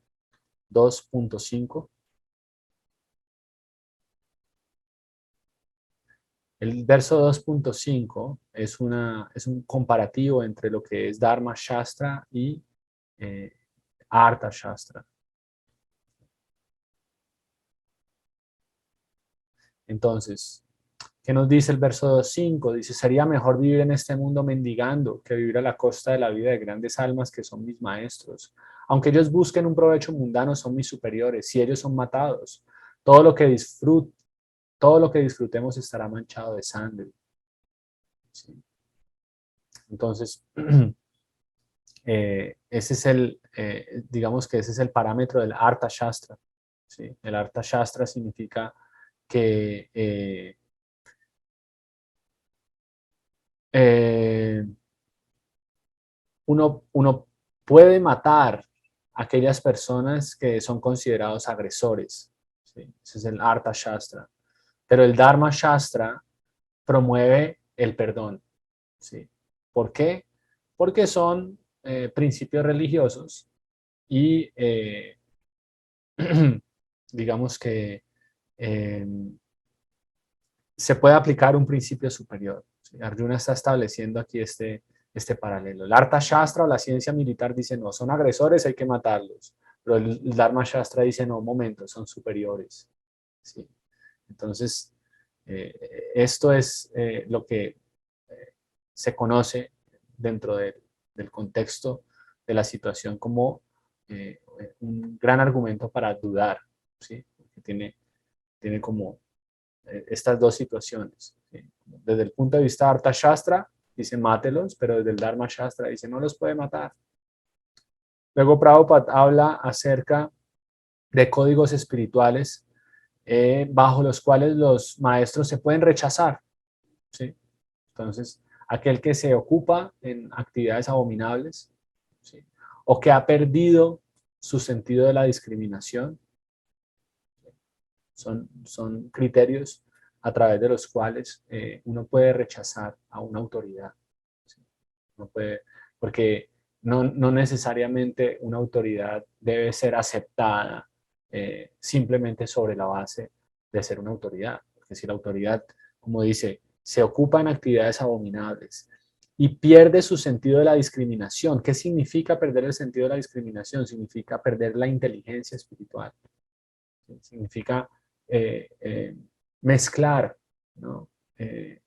2.5. El verso 2.5 es un comparativo entre lo que es Dharma Shastra y Artha Shastra. Entonces, ¿qué nos dice el verso 2.5? Dice, sería mejor vivir en este mundo mendigando que vivir a la costa de la vida de grandes almas que son mis maestros. Aunque ellos busquen un provecho mundano, son mis superiores. Si ellos son matados, todo lo que todo lo que disfrutemos estará manchado de sangre. ¿Sí? Entonces, ese es digamos que ese es el parámetro del Artha Shastra. ¿Sí? El Artha Shastra significa que eh, uno puede matar a aquellas personas que son considerados agresores. ¿Sí? Ese es el Artha Shastra. Pero el Dharma Shastra promueve el perdón. ¿Sí? ¿Por qué? Porque son principios religiosos y digamos que eh, se puede aplicar un principio superior. ¿Sí? Arjuna está estableciendo aquí este paralelo. El Artha Shastra o la ciencia militar dice, no, son agresores, hay que matarlos. Pero el Dharma Shastra dice, no, un momento, son superiores. ¿Sí? Entonces, esto es lo que se conoce dentro del contexto de la situación como un gran argumento para dudar, ¿sí? Que tiene como estas dos situaciones. ¿Sí? Desde el punto de vista de Artha Shastra, dice mátelos, pero desde el Dharma Shastra dice no los puede matar. Luego Prabhupada habla acerca de códigos espirituales bajo los cuales los maestros se pueden rechazar. ¿Sí? Entonces, aquel que se ocupa en actividades abominables, ¿sí? O que ha perdido su sentido de la discriminación, son criterios a través de los cuales uno puede rechazar a una autoridad. ¿Sí? No puede, porque no necesariamente una autoridad debe ser aceptada simplemente sobre la base de ser una autoridad. Porque si la autoridad, como dice, se ocupa en actividades abominables y pierde su sentido de la discriminación. ¿Qué significa perder el sentido de la discriminación? Significa perder la inteligencia espiritual. ¿Sí? Significa eh, eh, mezclar, ¿no? eh,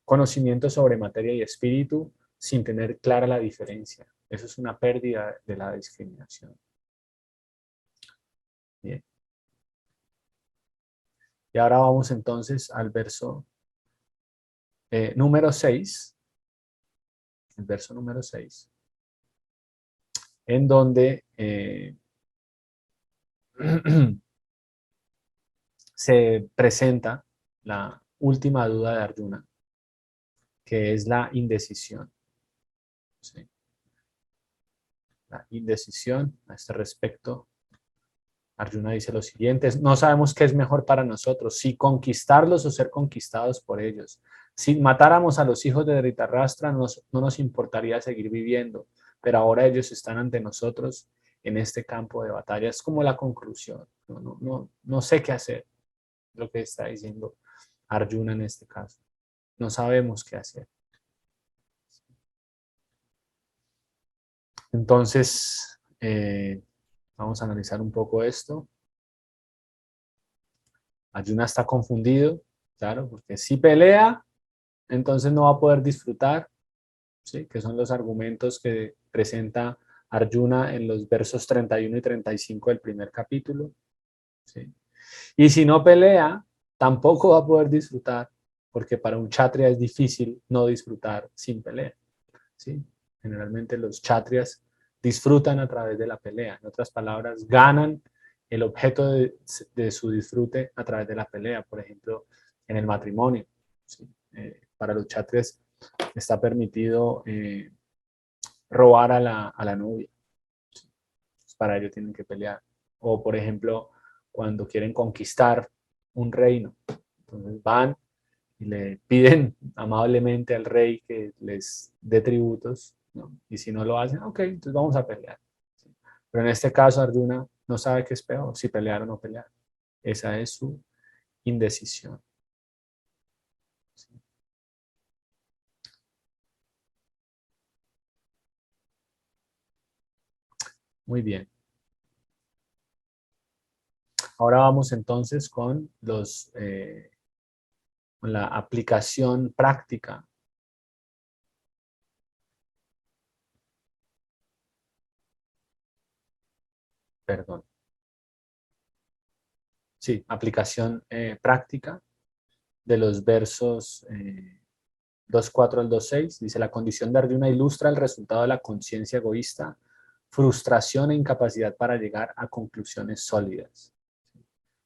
conocimiento sobre materia y espíritu sin tener clara la diferencia. Eso es una pérdida de la discriminación. Bien. Y ahora vamos entonces al verso número 6, el verso número 6, en donde se presenta la última duda de Arjuna, que es la indecisión. ¿Sí? La indecisión a este respecto. Arjuna dice lo siguiente, no sabemos qué es mejor para nosotros, si conquistarlos o ser conquistados por ellos. Si matáramos a los hijos de Dhritarashtra, no nos importaría seguir viviendo, pero ahora ellos están ante nosotros en este campo de batalla. Es como la conclusión. No sé qué hacer, lo que está diciendo Arjuna en este caso. No sabemos qué hacer. Entonces, vamos a analizar un poco esto. Arjuna está confundido, claro, porque si pelea, entonces no va a poder disfrutar, ¿sí? Que son los argumentos que presenta Arjuna en los versos 31 y 35 del primer capítulo. ¿Sí? Y si no pelea, tampoco va a poder disfrutar, porque para un kshatriya es difícil no disfrutar sin pelea. ¿Sí? Generalmente los kshatriyas disfrutan a través de la pelea. En otras palabras, ganan el objeto de su disfrute a través de la pelea. Por ejemplo, en el matrimonio. ¿Sí? Para los kshatriyas está permitido robar a la novia. ¿Sí? Para ello tienen que pelear. O, por ejemplo, cuando quieren conquistar un reino. Entonces van y le piden amablemente al rey que les dé tributos, ¿no? Y si no lo hacen, ok, entonces vamos a pelear. ¿Sí? Pero en este caso Arjuna no sabe qué es peor, si pelear o no pelear. Esa es su indecisión. ¿Sí? Muy bien. Ahora vamos entonces con con la aplicación práctica. Perdón. sí, aplicación práctica de los versos 2.4 al 2.6. Dice, la condición de Arjuna ilustra el resultado de la conciencia egoísta, frustración e incapacidad para llegar a conclusiones sólidas.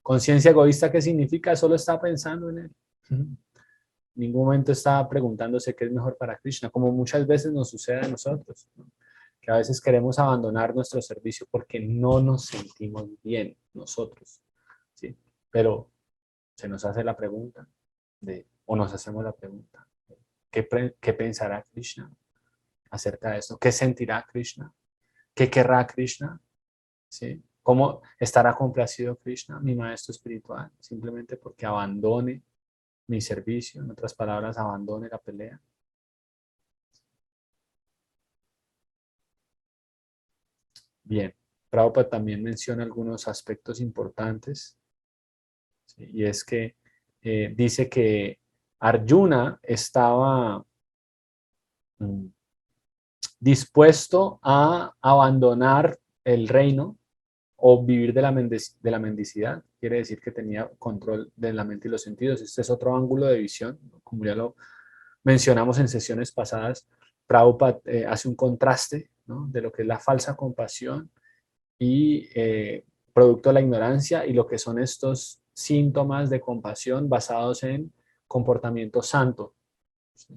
Conciencia egoísta, ¿qué significa? Solo está pensando en él. En ningún momento está preguntándose qué es mejor para Krishna, como muchas veces nos sucede a nosotros, ¿no? Que a veces queremos abandonar nuestro servicio porque no nos sentimos bien nosotros, ¿sí? Pero se nos hace la pregunta, o nos hacemos la pregunta, ¿qué pensará Krishna acerca de esto? ¿Qué sentirá Krishna? ¿Qué querrá Krishna? ¿Sí? ¿Cómo estará complacido Krishna, mi maestro espiritual? Simplemente porque abandone mi servicio, en otras palabras, abandone la pelea. Bien, Prabhupada también menciona algunos aspectos importantes, ¿sí? Y es que dice que Arjuna estaba dispuesto a abandonar el reino o vivir de la mendicidad. Quiere decir que tenía control de la mente y los sentidos. Este es otro ángulo de visión, ¿no? Como ya lo mencionamos en sesiones pasadas, Prabhupada hace un contraste, ¿no?, de lo que es la falsa compasión y producto de la ignorancia y lo que son estos síntomas de compasión basados en comportamiento santo. ¿Sí?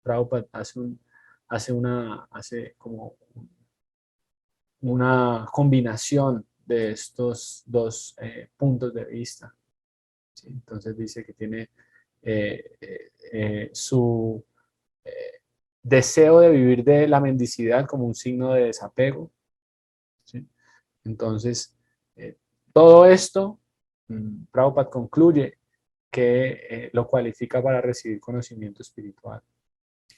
Prabhupada hace como una combinación de estos dos puntos de vista. ¿Sí? Entonces dice que tiene su deseo de vivir de la mendicidad como un signo de desapego. ¿Sí? Entonces, todo esto, Prabhupada concluye que lo cualifica para recibir conocimiento espiritual.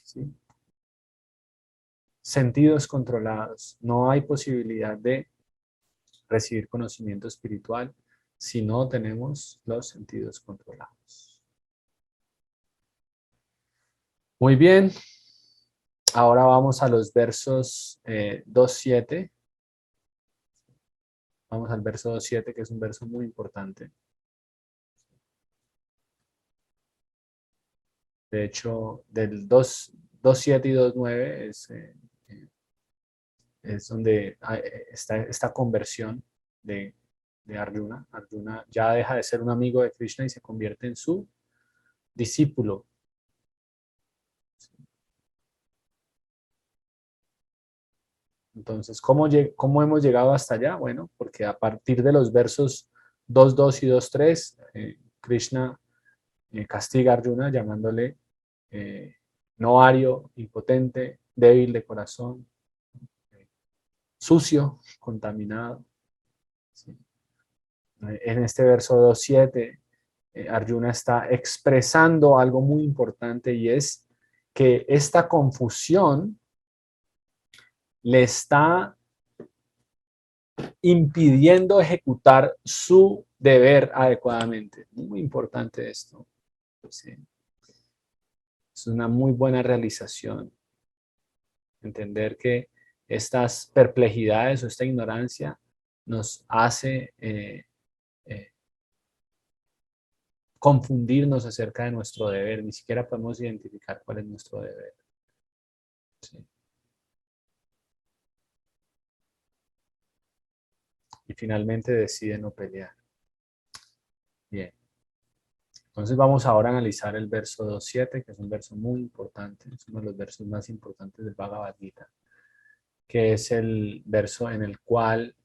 ¿Sí? Sentidos controlados. No hay posibilidad de recibir conocimiento espiritual si no tenemos los sentidos controlados. Muy bien. Ahora vamos a los versos 2.7. Vamos al verso 2.7, que es un verso muy importante. De hecho, del 2.7 y 2.9 es donde está esta conversión de Arjuna. Arjuna ya deja de ser un amigo de Krishna y se convierte en su discípulo. Entonces, ¿cómo hemos llegado hasta allá? Bueno, porque a partir de los versos 2.2 y 2.3, Krishna castiga a Arjuna llamándole no ario, impotente, débil de corazón, sucio, contaminado. ¿Sí? En este verso 2.7, Arjuna está expresando algo muy importante y es que esta confusión le está impidiendo ejecutar su deber adecuadamente. Muy importante esto. ¿Sí? Es una muy buena realización. Entender que estas perplejidades o esta ignorancia nos hace confundirnos acerca de nuestro deber. Ni siquiera podemos identificar cuál es nuestro deber. ¿Sí? Y finalmente decide no pelear. Bien. Entonces vamos ahora a analizar el verso 2.7, que es un verso muy importante, es uno de los versos más importantes del Bhagavad Gita, que es el verso en el cual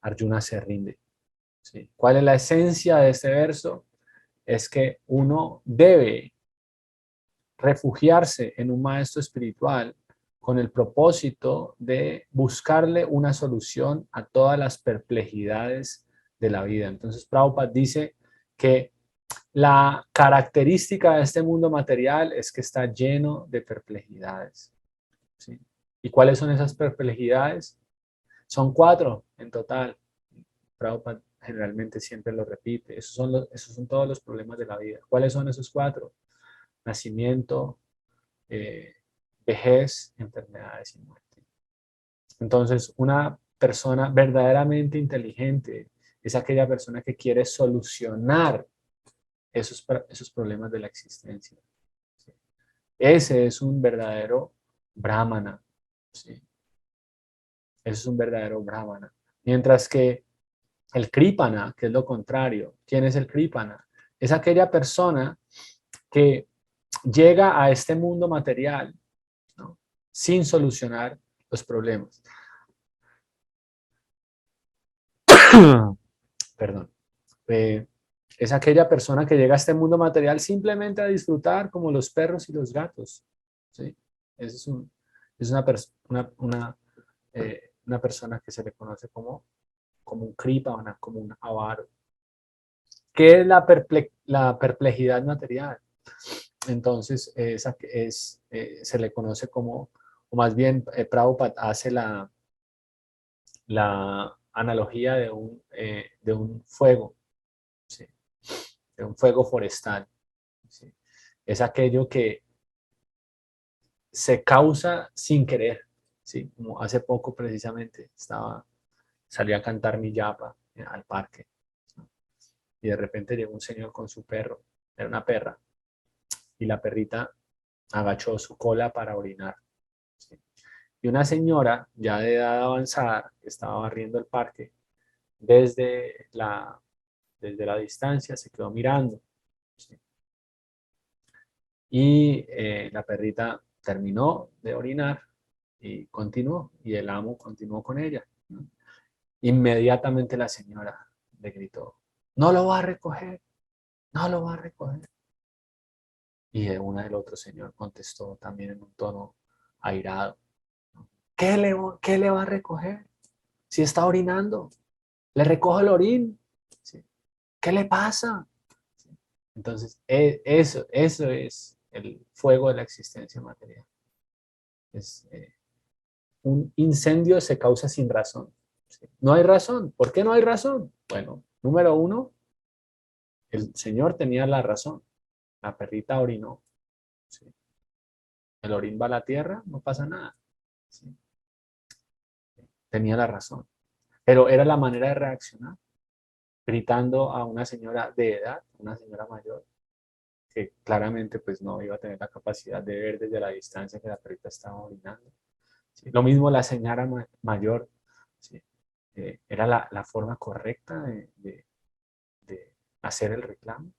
Arjuna se rinde. ¿Sí? ¿Cuál es la esencia de este verso? Es que uno debe refugiarse en un maestro espiritual con el propósito de buscarle una solución a todas las perplejidades de la vida. Entonces Prabhupada dice que la característica de este mundo material es que está lleno de perplejidades. ¿Sí? ¿Y cuáles son esas perplejidades? Son 4 en total. Prabhupada generalmente siempre lo repite. Esos son todos los problemas de la vida. ¿Cuáles son esos 4? Nacimiento, vejez, enfermedades y muerte. Entonces, una persona verdaderamente inteligente es aquella persona que quiere solucionar esos problemas de la existencia. ¿Sí? Ese es un verdadero brahmana. ¿Sí? Ese es un verdadero brahmana. Mientras que el kripana, que es lo contrario, ¿quién es el kripana? Es aquella persona que llega a este mundo material, ¿no?, sin solucionar los problemas. Perdón. Es aquella persona que llega a este mundo material simplemente a disfrutar como los perros y los gatos. ¿Sí? Es una persona que se le conoce como un kripa, como un avaro. ¿Qué es la perplejidad material? Entonces, se le conoce como, o más bien, Prabhupada hace la analogía de un fuego, ¿sí?, de un fuego forestal. ¿Sí? Es aquello que se causa sin querer. ¿Sí? Como hace poco precisamente salí a cantar mi yapa al parque, ¿no?, y de repente llegó un señor con su perro, era una perra, y la perrita agachó su cola para orinar. ¿Sí? Y una señora ya de edad avanzada que estaba barriendo el parque, desde la distancia se quedó mirando. ¿Sí? Y la perrita terminó de orinar y continuó, y el amo continuó con ella, ¿no? Inmediatamente la señora le gritó: no lo va a recoger, no lo va a recoger. Y de una del otro señor contestó también en un tono airado: ¿qué le va a recoger? Si está orinando, le recojo el orín. ¿Sí? ¿Qué le pasa? ¿Sí? Entonces, eso es el fuego de la existencia material. Un incendio se causa sin razón. ¿Sí? No hay razón. ¿Por qué no hay razón? Bueno, número uno, el señor tenía la razón. La perrita orinó. ¿Sí? El orín va a la tierra, no pasa nada. ¿Sí? Tenía la razón. Pero era la manera de reaccionar, gritando a una señora de edad, una señora mayor, que claramente pues no iba a tener la capacidad de ver desde la distancia que la perrita estaba orinando. ¿Sí? Lo mismo la señora mayor. ¿Sí? ¿Era la forma correcta de hacer el reclamo?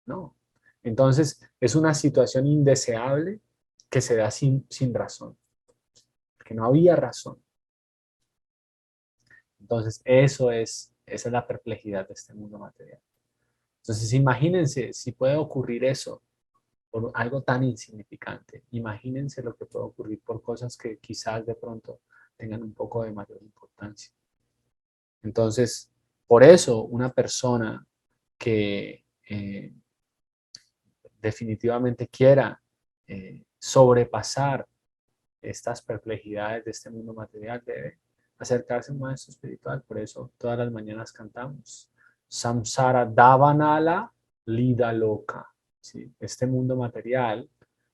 No. Entonces, es una situación indeseable que se da sin razón, porque no había razón. Entonces, esa es la perplejidad de este mundo material. Entonces, imagínense si puede ocurrir eso por algo tan insignificante. Imagínense lo que puede ocurrir por cosas que quizás de pronto tengan un poco de mayor importancia. Entonces, por eso una persona que definitivamente quiera sobrepasar estas perplejidades de este mundo material debe acercarse a un maestro espiritual. Por eso todas las mañanas cantamos Samsara Davanala Lida Loka. ¿Sí? Este mundo material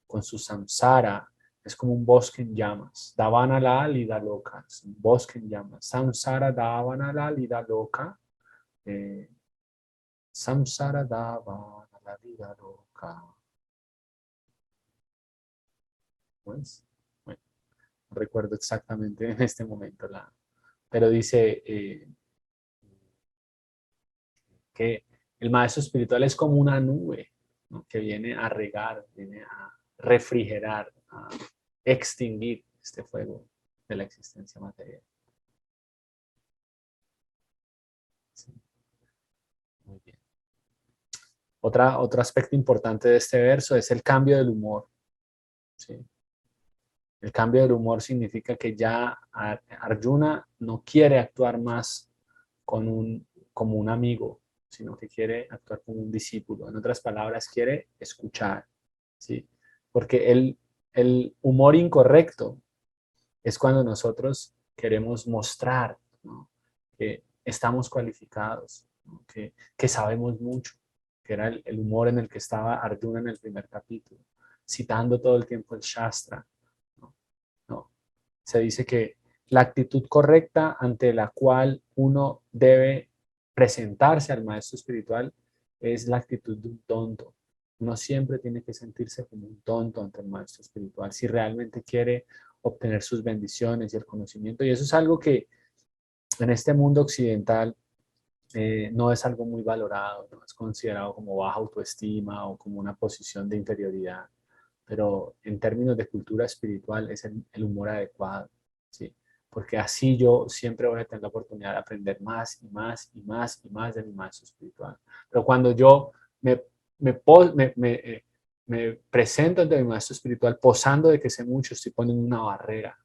con su samsara es como un bosque en llamas. Davanala Lida Loka, es un bosque en llamas. Samsara Davanala Lida Loka. Samsara Davanala Lida Loka. Pues, bueno, no recuerdo exactamente en este momento pero dice que el maestro espiritual es como una nube, ¿no?, que viene a regar, viene a refrigerar, a extinguir este fuego de la existencia material. Sí, muy bien. Otro aspecto importante de este verso es el cambio del humor. ¿Sí? El cambio del humor significa que ya Arjuna no quiere actuar más como un amigo, sino que quiere actuar como un discípulo. En otras palabras, quiere escuchar. ¿Sí? Porque el humor incorrecto es cuando nosotros queremos mostrar, ¿no?, que estamos cualificados, ¿no?, que sabemos mucho, que era el humor en el que estaba Arjuna en el primer capítulo, citando todo el tiempo el Shastra. ¿No? No. Se dice que la actitud correcta ante la cual uno debe presentarse al maestro espiritual es la actitud de un tonto. Uno siempre tiene que sentirse como un tonto ante el maestro espiritual si realmente quiere obtener sus bendiciones y el conocimiento. Y eso es algo que en este mundo occidental no es algo muy valorado, no es considerado como baja autoestima o como una posición de inferioridad, pero en términos de cultura espiritual es el humor adecuado, ¿sí? Porque así yo siempre voy a tener la oportunidad de aprender más y más y más y más de mi maestro espiritual. Pero cuando yo me, me presento ante mi maestro espiritual posando de que sé mucho, estoy poniendo una barrera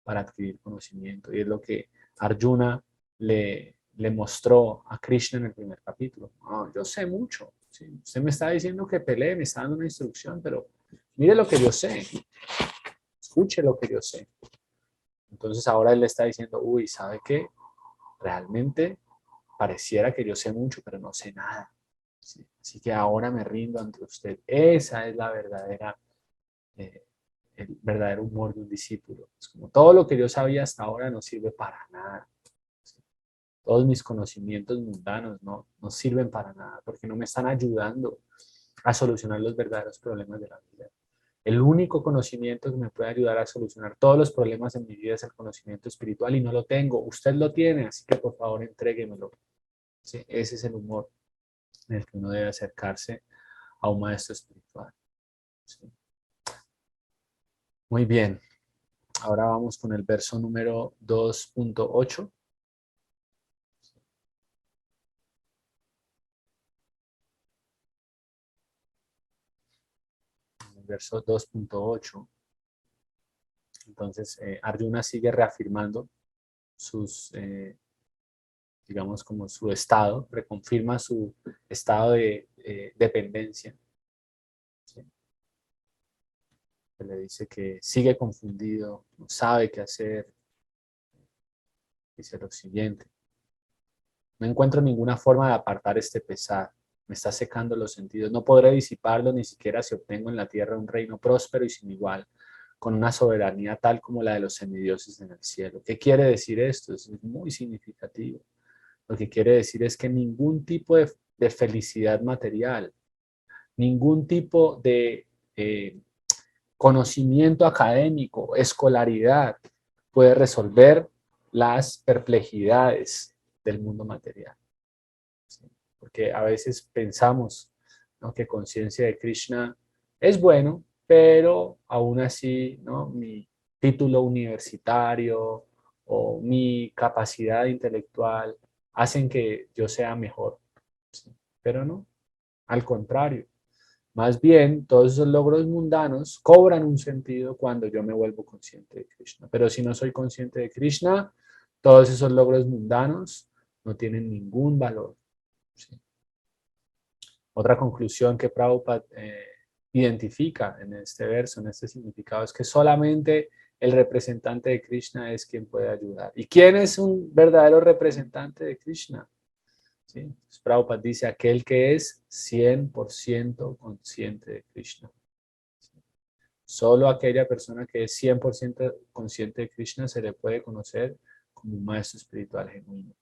para adquirir conocimiento. Y es lo que Arjuna le mostró a Krishna en el primer capítulo. Oh, yo sé mucho. ¿Sí? Usted me está diciendo que pelee, me está dando una instrucción, pero mire lo que yo sé. Escuche lo que yo sé. Entonces ahora él le está diciendo, uy, ¿sabe qué? Realmente pareciera que yo sé mucho, pero no sé nada. ¿Sí? Así que ahora me rindo ante usted. Esa es la verdadera el verdadero humor de un discípulo. Es como todo lo que yo sabía hasta ahora no sirve para nada. Todos mis conocimientos mundanos no sirven para nada porque no me están ayudando a solucionar los verdaderos problemas de la vida. El único conocimiento que me puede ayudar a solucionar todos los problemas en mi vida es el conocimiento espiritual y no lo tengo. Usted lo tiene, así que por favor entréguemelo. ¿Sí? Ese es el humor en el que uno debe acercarse a un maestro espiritual. ¿Sí? Muy bien. Ahora vamos con el verso número 2.8. El verso 2.8. Entonces, Arjuna sigue reafirmando sus, digamos, como su estado, reconfirma su estado de dependencia. ¿Sí? Le dice que sigue confundido, no sabe qué hacer. Dice lo siguiente: no encuentro ninguna forma de apartar este pesar. Me está secando los sentidos. No podré disiparlo ni siquiera si obtengo en la tierra un reino próspero y sin igual, con una soberanía tal como la de los semidioses en el cielo. ¿Qué quiere decir esto? Es muy significativo. Lo que quiere decir es que ningún tipo de felicidad material, ningún tipo de conocimiento académico, escolaridad, puede resolver las perplejidades del mundo material. ¿Sí? Porque a veces pensamos, ¿no?, que conciencia de Krishna es bueno, pero aún así, ¿no?, mi título universitario o mi capacidad intelectual hacen que yo sea mejor. ¿Sí? Pero no, al contrario. Más bien, todos esos logros mundanos cobran un sentido cuando yo me vuelvo consciente de Krishna. Pero si no soy consciente de Krishna, todos esos logros mundanos no tienen ningún valor. ¿Sí? Otra conclusión que Prabhupada identifica en este verso, en este significado, es que solamente el representante de Krishna es quien puede ayudar. ¿Y quién es un verdadero representante de Krishna? ¿Sí? Entonces, Prabhupada dice, aquel que es 100% consciente de Krishna. ¿Sí? Solo aquella persona que es 100% consciente de Krishna se le puede conocer como un maestro espiritual genuino.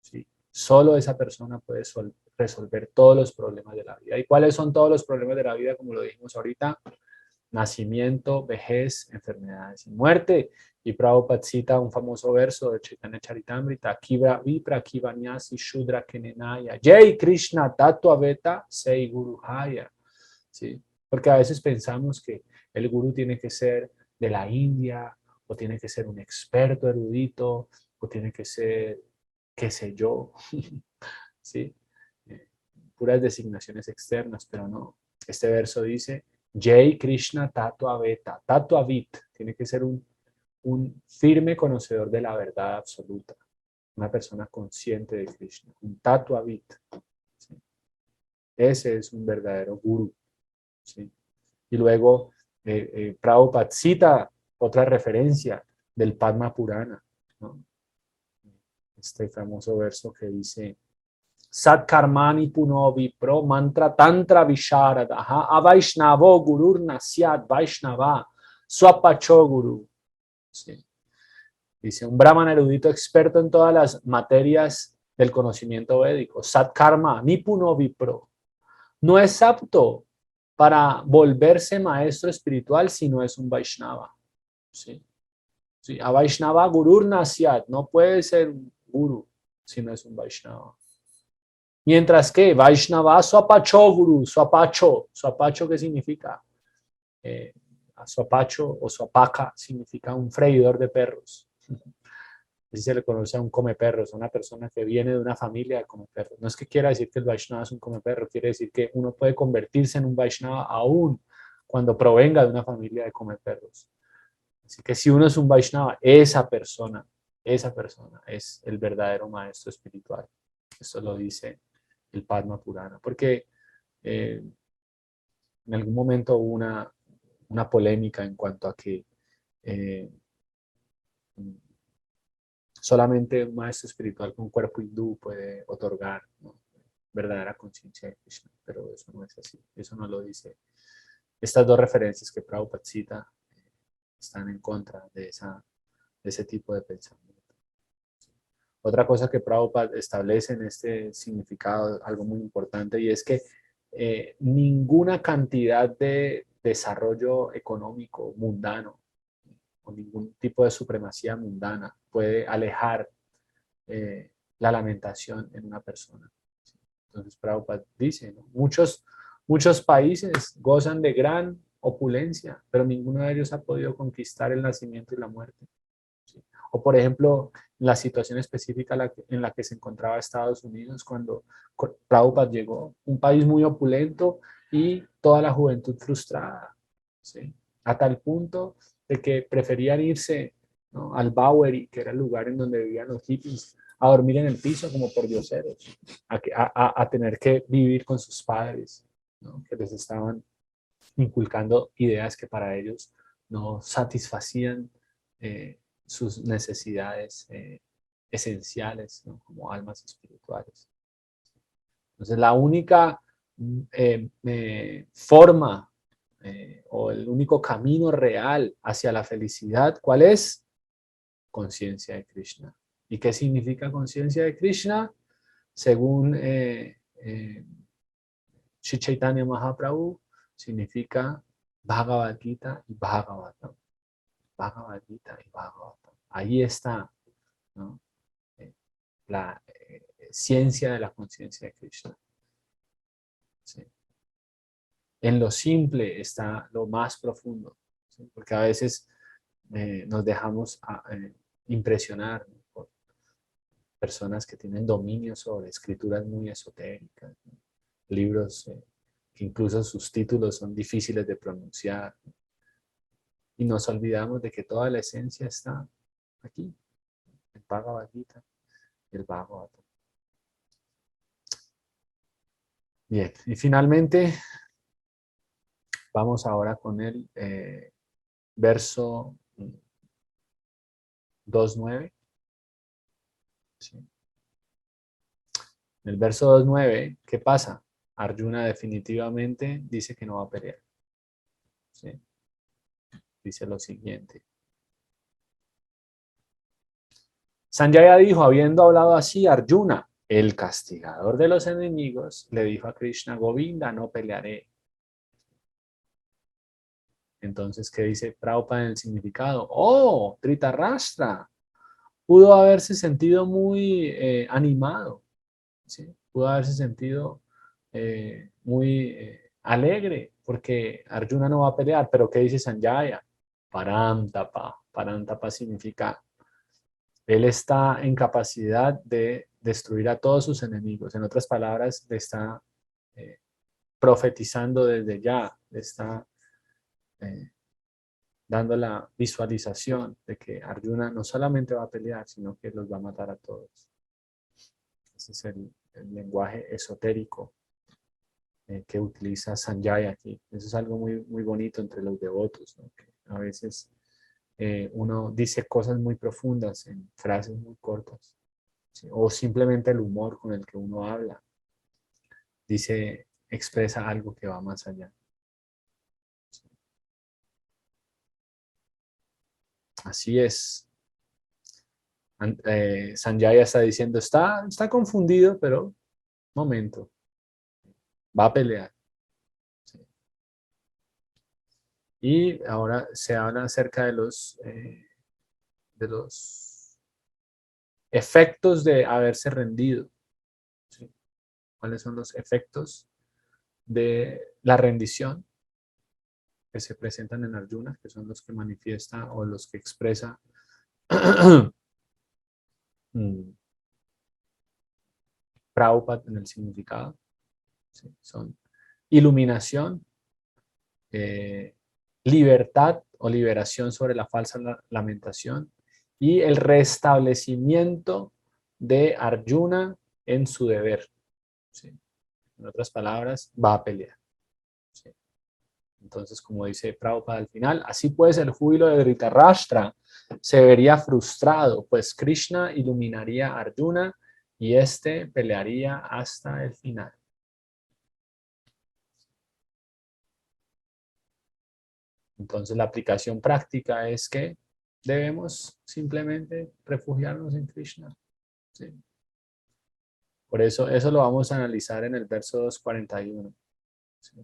¿Sí? Solo esa persona puede resolver todos los problemas de la vida. ¿Y cuáles son todos los problemas de la vida? Como lo dijimos ahorita: nacimiento, vejez, enfermedades y muerte. Y Prabhupada cita un famoso verso de Chaitanya Charitamrita: Kibra vipra kivanyasi shudra kenenaya Jai Krishna tatua veta sei guru haya. ¿Sí? Porque a veces pensamos que el gurú tiene que ser de la India, o tiene que ser un experto erudito, o tiene que ser, qué sé yo, ¿sí? Eh, puras designaciones externas, pero no. Este verso dice: Jai Krishna tatua veta. Tatua vit tiene que ser un firme conocedor de la verdad absoluta, una persona consciente de Krishna, un tatua vit. ¿Sí? Ese es un verdadero gurú. ¿Sí? Y luego Prabhupada cita otra referencia del Padma Purana, ¿no? Este famoso verso que dice: Sat karmani puno vipro mantra tantra visharadaha avaishnavo gurur nasyat vaishnava swapacho guru. ¿Sí? Dice: un brahman erudito experto en todas las materias del conocimiento védico. Sat Karma, Nipuno Vipro. No es apto para volverse maestro espiritual si no es un Vaishnava. ¿Sí? Sí, a Vaishnava Gurur Nasyat, no puede ser guru si no es un Vaishnava. Mientras que Vaishnava Swapacho Guru, Swapacho ¿qué significa? Swapacho o Swapaka significa un freidor de perros. Así se le conoce a un come perros, a una persona que viene de una familia de come perros. No es que quiera decir que el Vaishnava es un come perro, quiere decir que uno puede convertirse en un Vaishnava aún cuando provenga de una familia de come perros. Así que si uno es un Vaishnava, esa persona es el verdadero maestro espiritual. Eso lo dice el Padma Purana. Porque en algún momento hubo una polémica en cuanto a que eh, solamente un maestro espiritual con cuerpo hindú puede otorgar, ¿no?, verdadera conciencia de Krishna, pero eso no es así, eso no lo dice. Estas dos referencias que Prabhupada cita están en contra de ese tipo de pensamiento. Otra cosa que Prabhupada establece en este significado, algo muy importante, y es que ninguna cantidad de desarrollo económico mundano o ningún tipo de supremacía mundana puede alejar la lamentación en una persona. Entonces Prabhupada dice, ¿no?, muchos países gozan de gran opulencia, pero ninguno de ellos ha podido conquistar el nacimiento y la muerte. ¿Sí? O por ejemplo, la situación específica en la que se encontraba Estados Unidos cuando Prabhupada llegó, un país muy opulento y toda la juventud frustrada, ¿sí?, a tal punto de que preferían irse, ¿no?, al Bowery, que era el lugar en donde vivían los hippies, a dormir en el piso como por dioseros, a tener que vivir con sus padres, ¿no?, que les estaban inculcando ideas que para ellos no satisfacían sus necesidades esenciales, ¿no?, como almas espirituales. Entonces, la única forma o el único camino real hacia la felicidad, ¿cuál es? Conciencia de Krishna. ¿Y qué significa conciencia de Krishna? Según Sri Chaitanya Mahaprabhu, significa Bhagavad Gita y Bhagavatam. Bhagavad Gita y Bhagavatam. Ahí está, ¿no?, la ciencia de la conciencia de Krishna. ¿Sí? En lo simple está lo más profundo, ¿sí?, porque a veces nos dejamos impresionar, ¿no?, por personas que tienen dominio sobre escrituras muy esotéricas, ¿no?, libros que incluso sus títulos son difíciles de pronunciar, ¿no?, y nos olvidamos de que toda la esencia está aquí, el Bhagavad Gita y el Bhagavatam. Bien, y finalmente vamos ahora con el verso 2.9. ¿Sí? En el verso 2.9, ¿qué pasa? Arjuna definitivamente dice que no va a pelear. ¿Sí? Dice lo siguiente. Sanjaya dijo, habiendo hablado así, Arjuna, el castigador de los enemigos, le dijo a Krishna, Govinda, no pelearé. Entonces, ¿qué dice Prabhupada en el significado? Oh, Dhritarashtra pudo haberse sentido muy animado, ¿sí? Pudo haberse sentido muy alegre porque Arjuna no va a pelear, pero ¿qué dice Sanjaya? Parantapa. Parantapa significa él está en capacidad de destruir a todos sus enemigos. En otras palabras, le está profetizando desde ya, le está dando la visualización de que Arjuna no solamente va a pelear, sino que los va a matar a todos. Ese es el lenguaje esotérico que utiliza Sanjaya aquí. Eso es algo muy, muy bonito entre los devotos, ¿no? Que a veces uno dice cosas muy profundas en frases muy cortas, ¿sí? O simplemente el humor con el que uno habla expresa algo que va más allá. ¿Sí? Así es. Sanjaya está diciendo, está confundido, pero momento, va a pelear. Sí. Y ahora se habla acerca de los efectos de haberse rendido. ¿Sí? ¿Cuáles son los efectos de la rendición que se presentan en Arjuna, que son los que manifiesta o los que expresa Prabhupada en el significado? ¿Sí? Son iluminación, eh, libertad o liberación sobre la falsa lamentación y el restablecimiento de Arjuna en su deber. ¿Sí? En otras palabras, va a pelear. ¿Sí? Entonces, como dice Prabhupada al final, así pues el júbilo de Dhritarashtra se vería frustrado, pues Krishna iluminaría a Arjuna y éste pelearía hasta el final. Entonces, la aplicación práctica es que debemos simplemente refugiarnos en Krishna. ¿Sí? Por eso lo vamos a analizar en el verso 241. ¿Sí?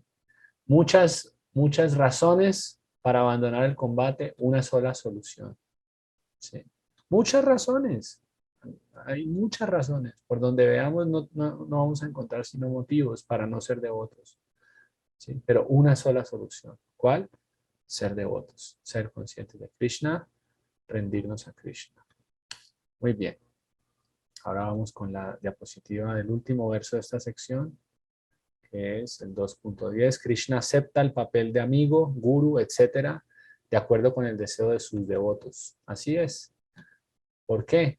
Muchas razones para abandonar el combate, una sola solución. ¿Sí? Muchas razones. Hay muchas razones. Por donde veamos, no vamos a encontrar sino motivos para no ser devotos. ¿Sí? Pero una sola solución. ¿Cuál? Ser devotos, ser conscientes de Krishna, rendirnos a Krishna. Muy bien. Ahora vamos con la diapositiva del último verso de esta sección, que es el 2.10. Krishna acepta el papel de amigo, guru, etcétera, de acuerdo con el deseo de sus devotos. Así es. ¿Por qué?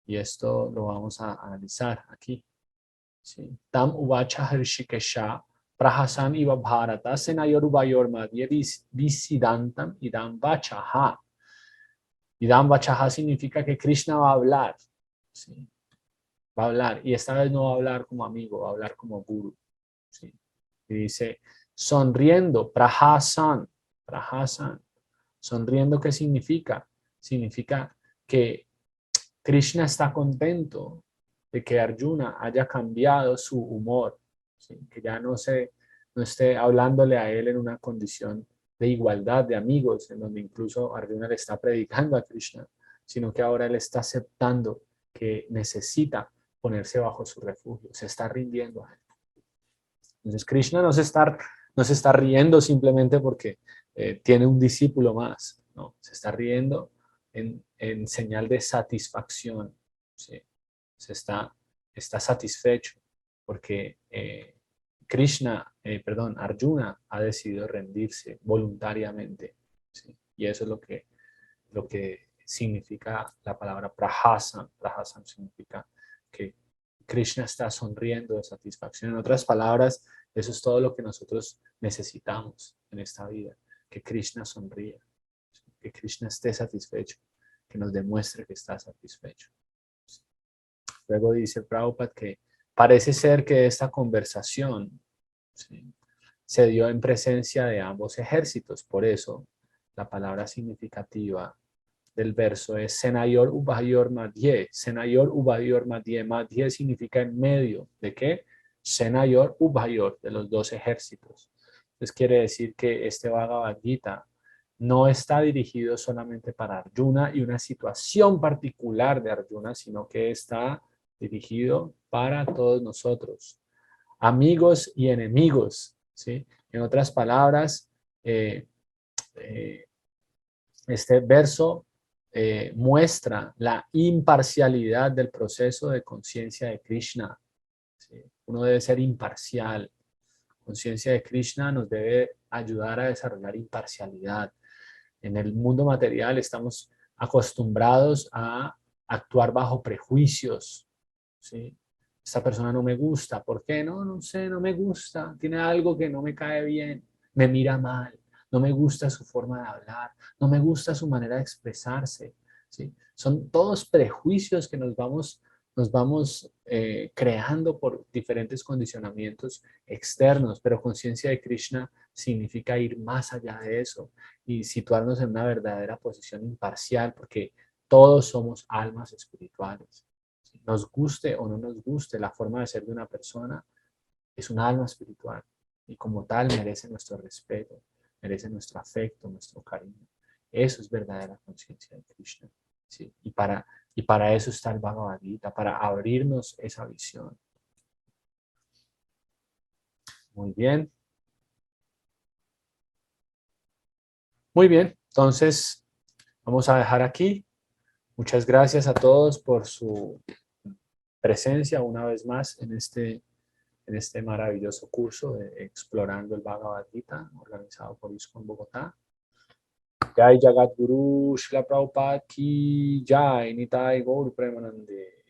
Y esto lo vamos a analizar aquí. ¿Sí? Tam uvacha harshikesha prahasan iva bharata senayorubayor madhye visidantam idam vachaha. Idam vachaha significa que Krishna va a hablar. ¿Sí? Va a hablar. Y esta vez no va a hablar como amigo, va a hablar como guru. ¿Sí? Y dice, sonriendo, prahasan. Prahasan. Sonriendo, ¿qué significa? Significa que Krishna está contento de que Arjuna haya cambiado su humor, ¿sí? Que ya no esté hablándole a él en una condición de igualdad, de amigos, en donde incluso Arjuna le está predicando a Krishna, sino que ahora él está aceptando que necesita ponerse bajo su refugio, se está rindiendo a él. Entonces Krishna no se está riendo simplemente porque tiene un discípulo más, no, se está riendo en señal de satisfacción, ¿sí? Está satisfecho porque Arjuna ha decidido rendirse voluntariamente, ¿sí? Y eso es lo que significa la palabra prahasam. Prahasam significa que Krishna está sonriendo de satisfacción. En otras palabras, eso es todo lo que nosotros necesitamos en esta vida, que Krishna sonría, que Krishna esté satisfecho, que nos demuestre que está satisfecho. Luego dice Prabhupada que parece ser que esta conversación, ¿sí?, se dio en presencia de ambos ejércitos. Por eso, la palabra significativa del verso es Senayor Ubayor Madhye. Senayor Ubayor Madhye. Madhye significa en medio. ¿De qué? Senayor Ubayor, de los dos ejércitos. Entonces quiere decir que este Bhagavad Gita no está dirigido solamente para Arjuna y una situación particular de Arjuna, sino que está dirigido para todos nosotros, amigos y enemigos, ¿sí? En otras palabras, este verso muestra la imparcialidad del proceso de conciencia de Krishna, ¿sí? Uno debe ser imparcial. Conciencia de Krishna nos debe ayudar a desarrollar imparcialidad. En el mundo material estamos acostumbrados a actuar bajo prejuicios, ¿sí? Esta persona no me gusta. ¿Por qué? No sé, no me gusta. Tiene algo que no me cae bien. Me mira mal. No me gusta su forma de hablar. No me gusta su manera de expresarse, ¿sí? Son todos prejuicios que nos vamos creando por diferentes condicionamientos externos, pero conciencia de Krishna significa ir más allá de eso y situarnos en una verdadera posición imparcial, porque Todos somos almas espirituales. ¿Sí? Nos guste o no nos guste la forma de ser de una persona, es una alma espiritual y como tal merece nuestro respeto, merece nuestro afecto, nuestro cariño. Eso es verdadera conciencia de Krishna. ¿Sí? Y para eso está el Bhagavad Gita, para abrirnos esa visión. Muy bien. Muy bien, entonces vamos a dejar aquí. Muchas gracias a todos por su presencia una vez más en este maravilloso curso de Explorando el Bhagavad Gita, organizado por ISKCON Bogotá. Jai Jagat Guru, Shila Prabhupada ki Jai, Nitai Gaur Premanande.